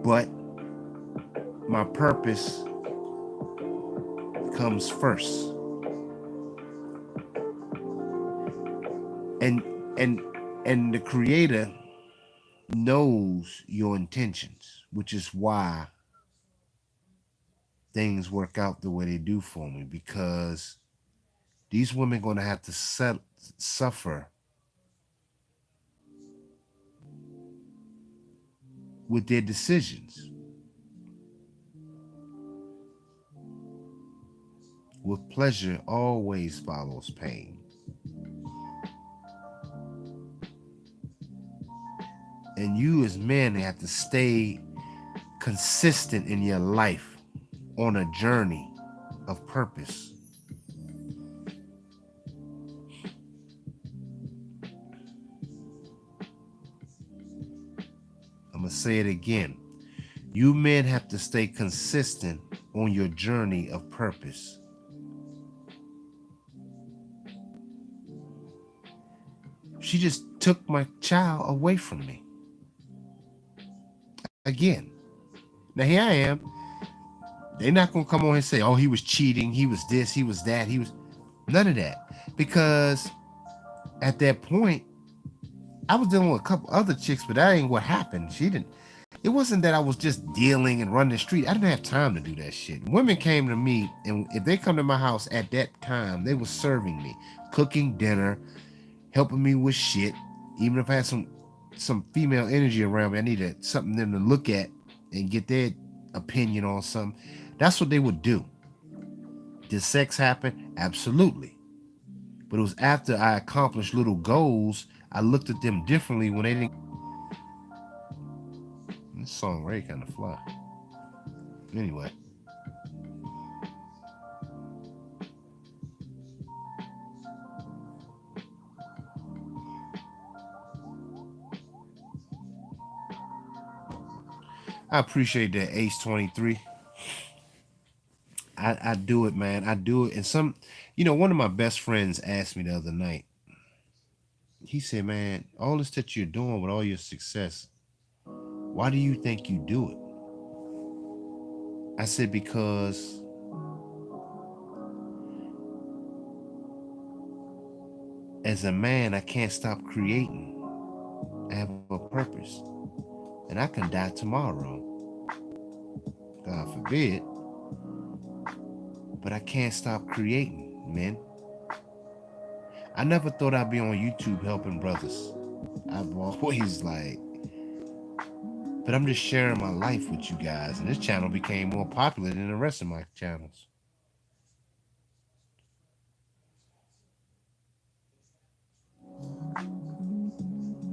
But my purpose comes first. And the creator knows your intentions, which is why things work out the way they do for me, because these women going to have to suffer with their decisions. With pleasure always follows pain. And you as men have to stay consistent in your life on a journey of purpose. I'm going to say it again. You men have to stay consistent on your journey of purpose. She just took my child away from me. Again. Now here I am. They're not going to come on and say, oh, he was cheating. He was this, he was that. He was none of that. Because at that point, I was dealing with a couple other chicks, but that ain't what happened. It wasn't that I was just dealing and running the street. I didn't have time to do that shit. Women came to me, and if they come to my house at that time, they were serving me, cooking dinner, helping me with shit. Even if I had some female energy around me, I needed something them to look at and get their opinion on something. That's what they would do. Did sex happen? Absolutely. But it was after I accomplished little goals, I looked at them differently when they didn't. This song Ray kind of fly. Anyway. I appreciate that, Ace 23. I do it, man. I do it. And one of my best friends asked me the other night. He said, man, all this that you're doing with all your success, why do you think you do it? I said, because as a man, I can't stop creating. I have a purpose. And I can die tomorrow. God forbid. But I can't stop creating, man. I never thought I'd be on YouTube helping brothers. I've always but I'm just sharing my life with you guys. And this channel became more popular than the rest of my channels.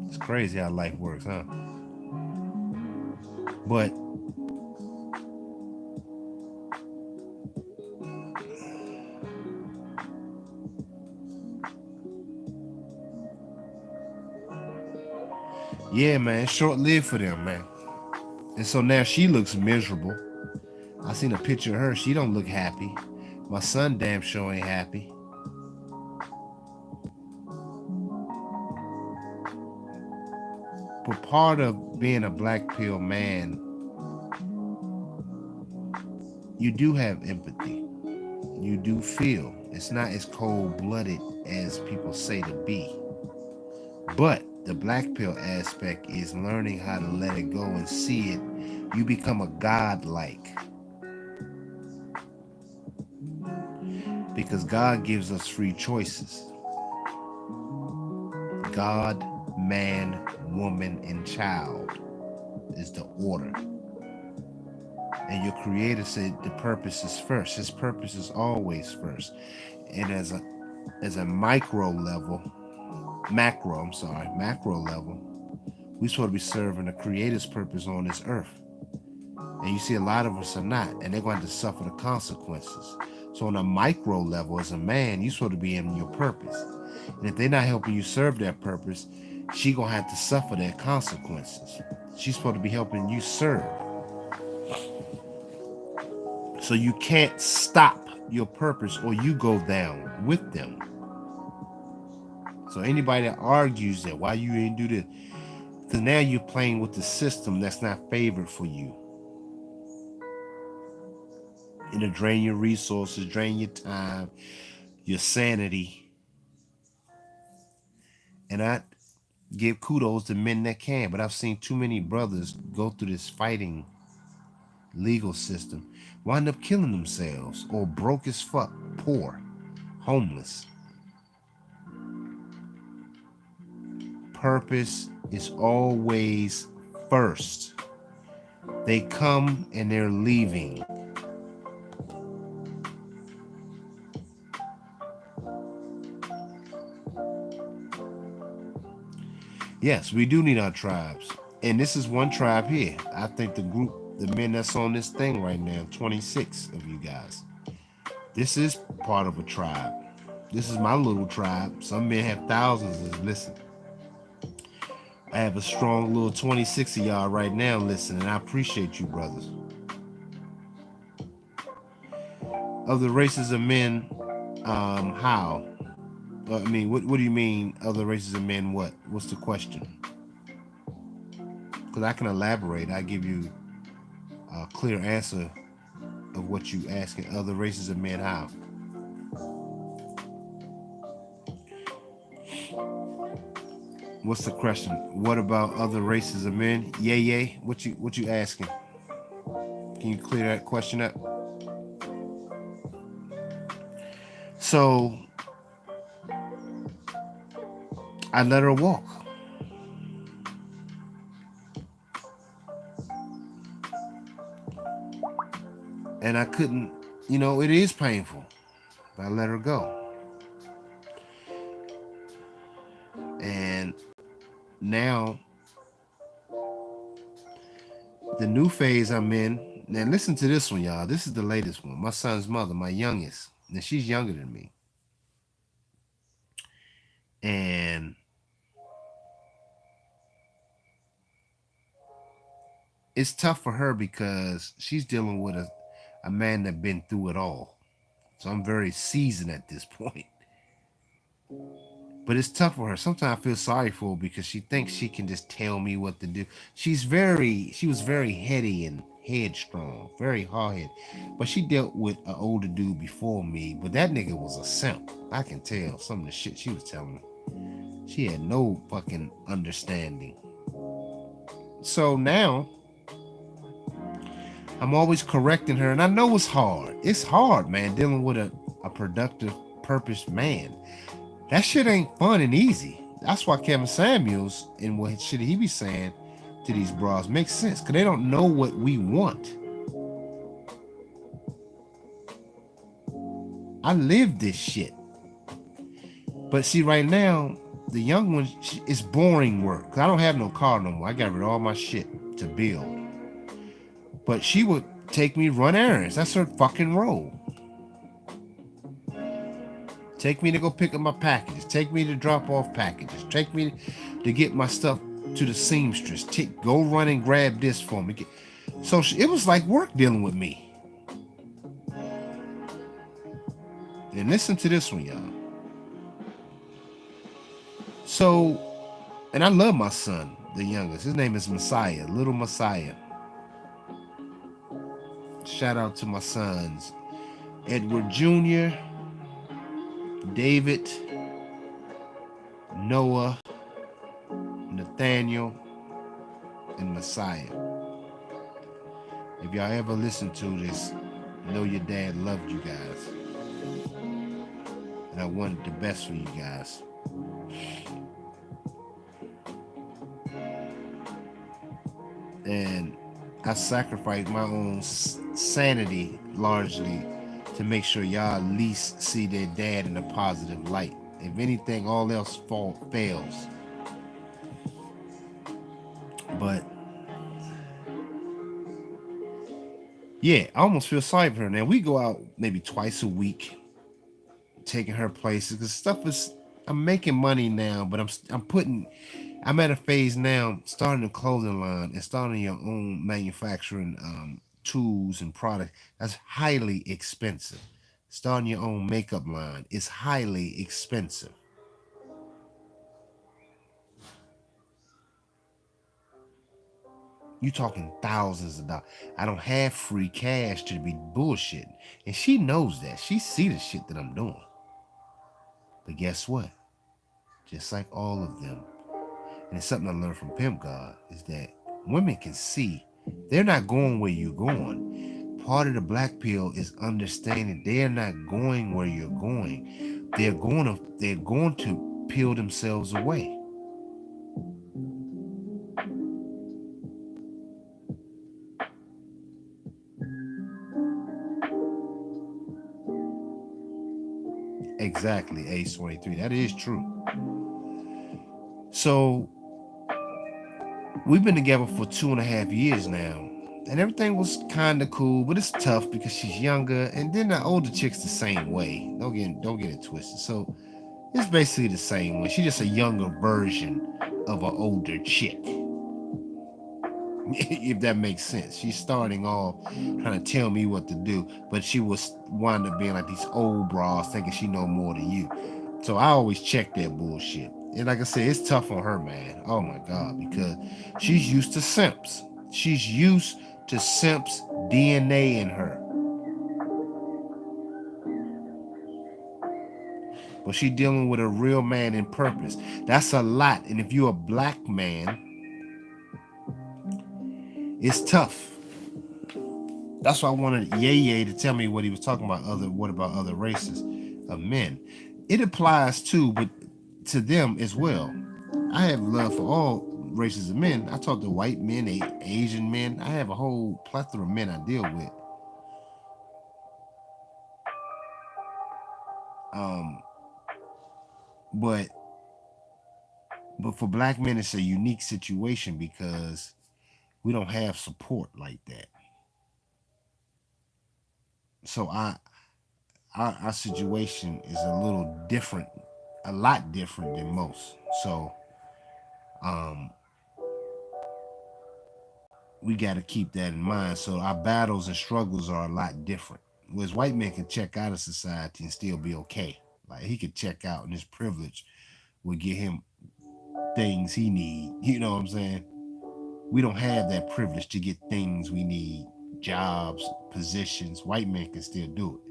It's crazy how life works, huh? But yeah, man, short-lived for them, man. And so now she looks miserable. I seen a picture of her. She don't look happy. My son damn sure ain't happy. But part of being a black pill man, you do have empathy. You do feel. It's not as cold-blooded as people say to be. But the black pill aspect is learning how to let it go and see it. You become a god-like. Because God gives us free choices. God, man, woman, and child is the order. And your creator said the purpose is first. His purpose is always first. And as a macro level, we're supposed to be serving the creator's purpose on this earth. And you see a lot of us are not, and they're going to suffer the consequences. So on a micro level, as a man, you're supposed to be in your purpose. And if they're not helping you serve that purpose, she's going to have to suffer their consequences. She's supposed to be helping you serve. So you can't stop your purpose or you go down with them. So anybody that argues that why you ain't do this, because now you're playing with the system that's not favored for you. It'll drain your resources, drain your time, your sanity. And I give kudos to men that can, but I've seen too many brothers go through this fighting legal system, wind up killing themselves, or broke as fuck, poor, homeless. Purpose is always first. They come and they're leaving. Yes, we do need our tribes. And this is one tribe here. I think the group the men that's on this thing right now, 26 of you guys. This is part of a tribe. This is my little tribe. Some men have thousands of listen. I have a strong little 26 of y'all right now listening. I appreciate you, brothers. Other races of men, how? I mean, what do you mean, other races of men? What's the question? Because I can elaborate. I give you a clear answer of what you asking. Other races of men, how? What's the question? What about other races of men? Yay. What you asking? Can you clear that question up? So I let her walk. And I couldn't, it is painful. But I let her go. And now the new phase I'm in. Now listen to this one, y'all. This is the latest one. My son's mother, my youngest. And she's younger than me. And it's tough for her because she's dealing with a man that been through it all. So I'm very seasoned at this point. But it's tough for her. Sometimes I feel sorry for her because she thinks she can just tell me what to do. She was very heady and headstrong, very hard-headed. But she dealt with an older dude before me. But that nigga was a simp. I can tell some of the shit she was telling me. She had no fucking understanding. So now I'm always correcting her, and I know it's hard. It's hard, man, dealing with a productive, purposed man. That shit ain't fun and easy. That's why Kevin Samuels and what shit he be saying to these bras makes sense, because they don't know what we want. I live this shit. But see, right now, the young one, it's boring work. Cause I don't have no car no more. I got rid of all my shit to build. But she would take me run errands. That's her fucking role. Take me to go pick up my packages. Take me to drop off packages. Take me to get my stuff to the seamstress. Go run and grab this for me. So it was like work dealing with me. And listen to this one, y'all. So, and I love my son, the youngest. His name is Messiah, Little Messiah. Shout out to my sons, Edward Jr., David, Noah, Nathaniel, and Messiah. If y'all ever listen to this, know your dad loved you guys. And I wanted the best for you guys. And I sacrificed my own sanity largely to make sure y'all at least see their dad in a positive light. If anything, all else fails. But yeah, I almost feel sorry for her. Now we go out maybe twice a week, taking her places because stuff is. I'm making money now, but I'm at a phase now, starting a clothing line and starting your own manufacturing tools and products. That's highly expensive. Starting your own makeup line is highly expensive. You talking thousands of dollars. I don't have free cash to be bullshitting. And she knows that. She see the shit that I'm doing. But guess what? Just like all of them, and it's something I learned from Pimp God, is that women can see they're not going where you're going. Part of the black pill is understanding they're not going where you're going. They're going to peel themselves away. Exactly, Ace 23. That is true. So we've been together for 2.5 years now. And everything was kind of cool, but it's tough because she's younger, and then the older chick's the same way. Don't get it twisted. So it's basically the same way. She's just a younger version of an older chick. If that makes sense. She's starting off trying to tell me what to do, but she was wind up being like these old bras thinking she know more than you. So I always check that bullshit. And like I said, it's tough on her, man. Oh my God, because she's used to simps. She's used to simps DNA in her. But she's dealing with a real man in purpose. That's a lot. And if you're a black man, it's tough. That's why I wanted Ye to tell me what he was talking about. What about other races of men? It applies too, but to them as well. I have love for all races of men. I talk to white men, Asian men. I have a whole plethora of men I deal with. But for black men, it's a unique situation because we don't have support like that. So our situation is a little different, a lot different than most. So we got to keep that in mind. So our battles and struggles are a lot different. Whereas white men can check out of society and still be okay. Like he could check out and his privilege will get him things he need. You know what I'm saying? We don't have that privilege to get things we need, jobs, positions. White men can still do it.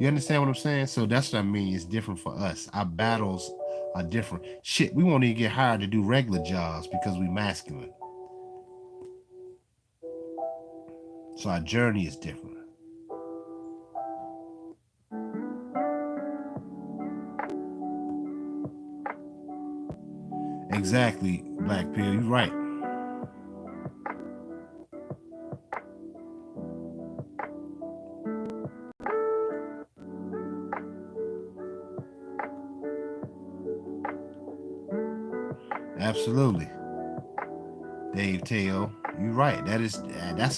You understand what I'm saying? So that's what I mean. It's different for us. Our battles are different. Shit, we won't even get hired to do regular jobs because we masculine. So our journey is different. Exactly, Black Pill. You're right. Absolutely. Dave Teo, you're right. That's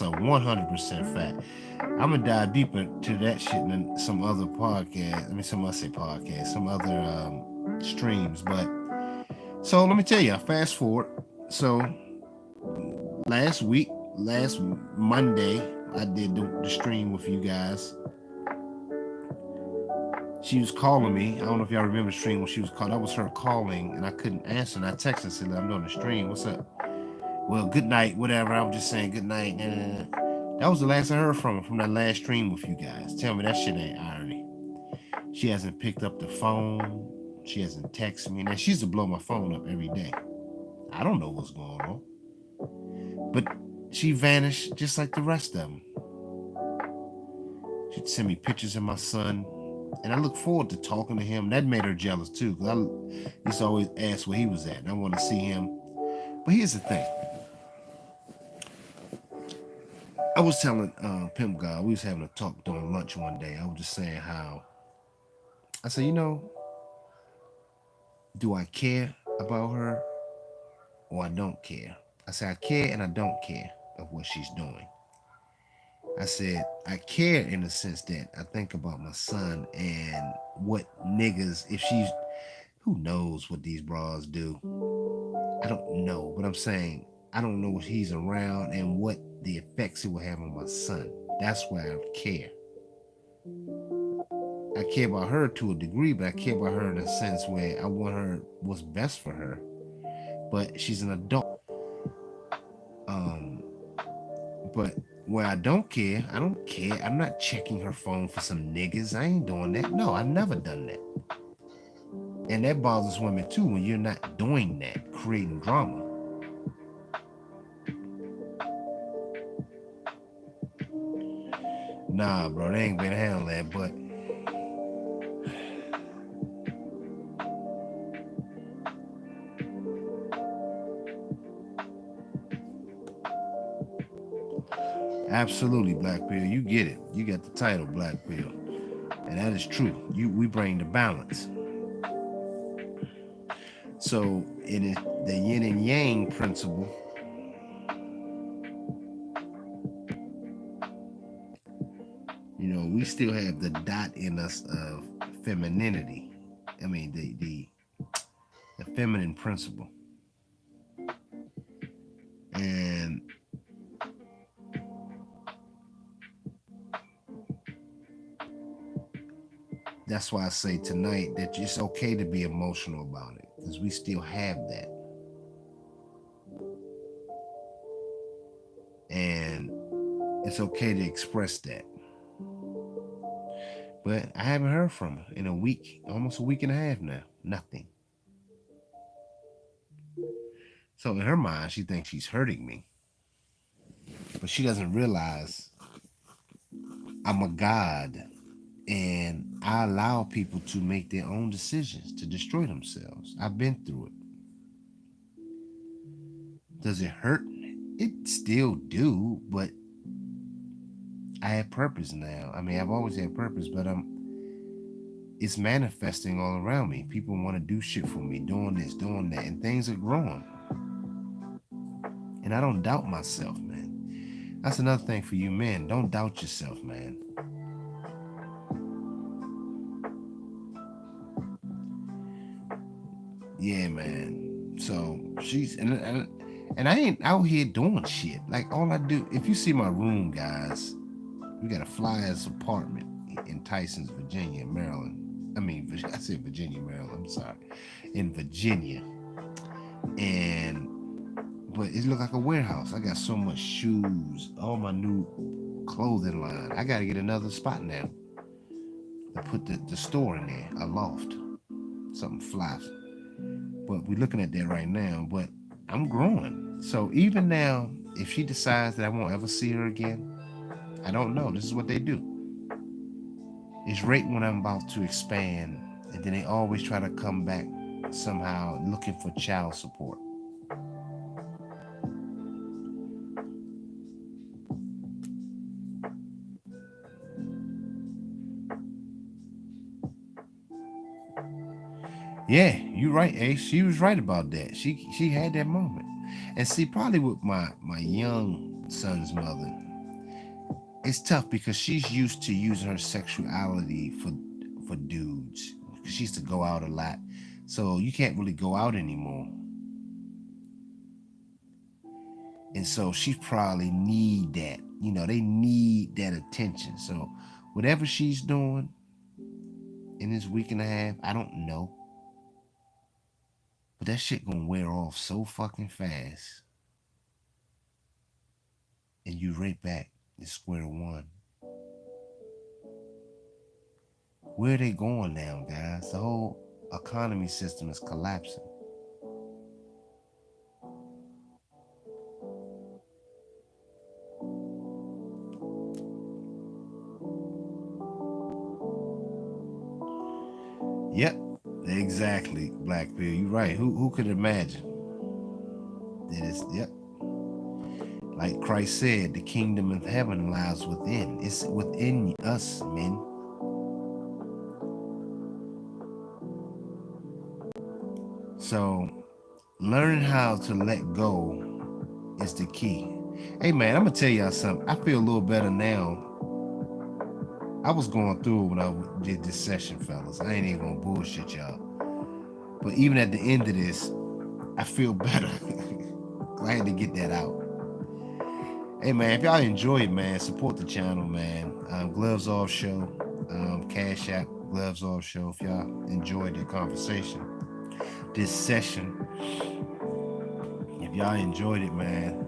a 100% fact. I'm gonna dive deeper to that shit than some other podcast. I mean, some other streams. But so let me tell you, fast forward. So last Monday, I did the stream with you guys. She was calling me. I don't know if y'all remember the stream when she was called. That was her calling, and I couldn't answer. And I texted and said, "I'm doing the stream. What's up?" Well, good night, whatever. I was just saying good night. That was the last I heard from that last stream with you guys. Tell me that shit ain't irony. She hasn't picked up the phone. She hasn't texted me. Now she used to blow my phone up every day. I don't know what's going on. But she vanished just like the rest of them. She'd send me pictures of my son. And I look forward to talking to him. That made her jealous too, because I used to always ask where he was at. And I want to see him. But here's the thing. I was telling Pimp God, we was having a talk during lunch one day. I was just saying how, I said, do I care about her or I don't care? I said, I care and I don't care of what she's doing. I said, I care in the sense that I think about my son and what niggas, if she's, who knows what these bras do? I don't know, but I'm saying, I don't know if he's around and what the effects it will have on my son. That's why I care. I care about her to a degree, but I care about her in a sense where I want her what's best for her. But she's an adult. But where I don't care, I'm not checking her phone for some niggas. I ain't doing that. No, I've never done that. And that bothers women too when you're not doing that, creating drama. Nah, bro, they ain't gonna handle that, but absolutely, Black Pill. You get it. You got the title, Black Pill. And that is true. We bring the balance. So it is the yin and yang principle. still have the dot in us of femininity. I mean, the feminine principle. And that's why I say tonight that it's okay to be emotional about it, because we still have that. And it's okay to express that. But I haven't heard from her in a week, almost a week and a half now. Nothing. So in her mind, she thinks she's hurting me. But she doesn't realize I'm a God, and I allow people to make their own decisions to destroy themselves. I've been through it. Does it hurt? It still do, but I have purpose now. I mean, I've always had purpose, but it's manifesting all around me. People want to do shit for me, doing this, doing that, and things are growing. And I don't doubt myself, man. That's another thing for you men. Don't doubt yourself, man. Yeah, man. So she's and I ain't out here doing shit. Like, all I do, if you see my room, guys, we got a flyers apartment in Tysons, Virginia, Maryland. I mean, I said Virginia, Maryland. I'm sorry, in Virginia. And but it looked like a warehouse. I got so much shoes, all my new clothing line. I got to get another spot now to put the store in there, a loft, something fly. But we're looking at that right now. But I'm growing. So even now, if she decides that I won't ever see her again, I don't know. This is what they do. It's right when I'm about to expand, and then they always try to come back somehow looking for child support. Yeah, you're right, Ace. She was right about that. She had that moment. And see, probably with my young son's mother, it's tough because she's used to using her sexuality for dudes. She used to go out a lot. So you can't really go out anymore. And so she probably need that. You know, they need that attention. So whatever she's doing in this week and a half, I don't know. But that shit gonna wear off so fucking fast. And you right back to square one. Where are they going now, guys? The whole economy system is collapsing. Yep, exactly, Blackbeard. You're right. Who could imagine? That is, yep. Like Christ said, the kingdom of heaven lies within. It's within us, men. So learning how to let go is the key. Hey man, I'm gonna tell y'all something. I feel a little better now. I was going through it when I did this session, fellas. I ain't even gonna bullshit y'all. But even at the end of this, I feel better. I had to get that out. Hey man, if y'all enjoy it, man, support the channel, man. Gloves Off Show, Cash App, Gloves Off Show. If y'all enjoyed the conversation, this session, if y'all enjoyed it, man.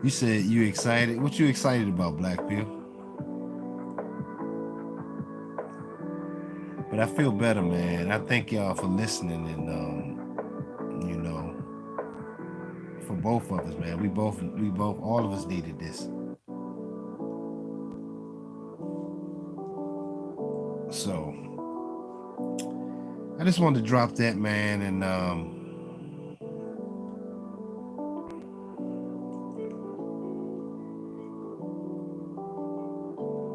You said you excited. What you excited about, Blackbeard? But I feel better, man. I thank y'all for listening, and you know, for both of us, man. We both, all of us needed this. So I just wanted to drop that, man, and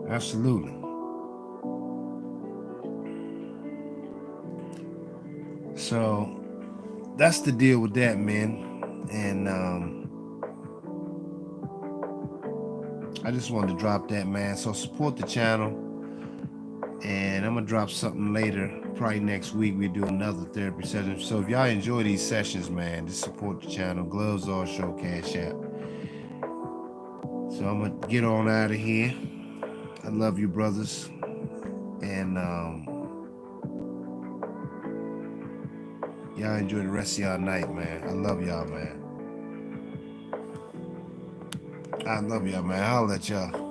absolutely. So that's the deal with that, man. And I just wanted to drop that, man. So support the channel, and I'm gonna drop something later, probably next week. We do another therapy session. So if y'all enjoy these sessions, man, just support the channel. Gloves All Show, Cash App. So I'm gonna get on out of here. I love you, brothers, and y'all enjoy the rest of y'all night, man. I love y'all, man. I love y'all, man. I'll let y'all.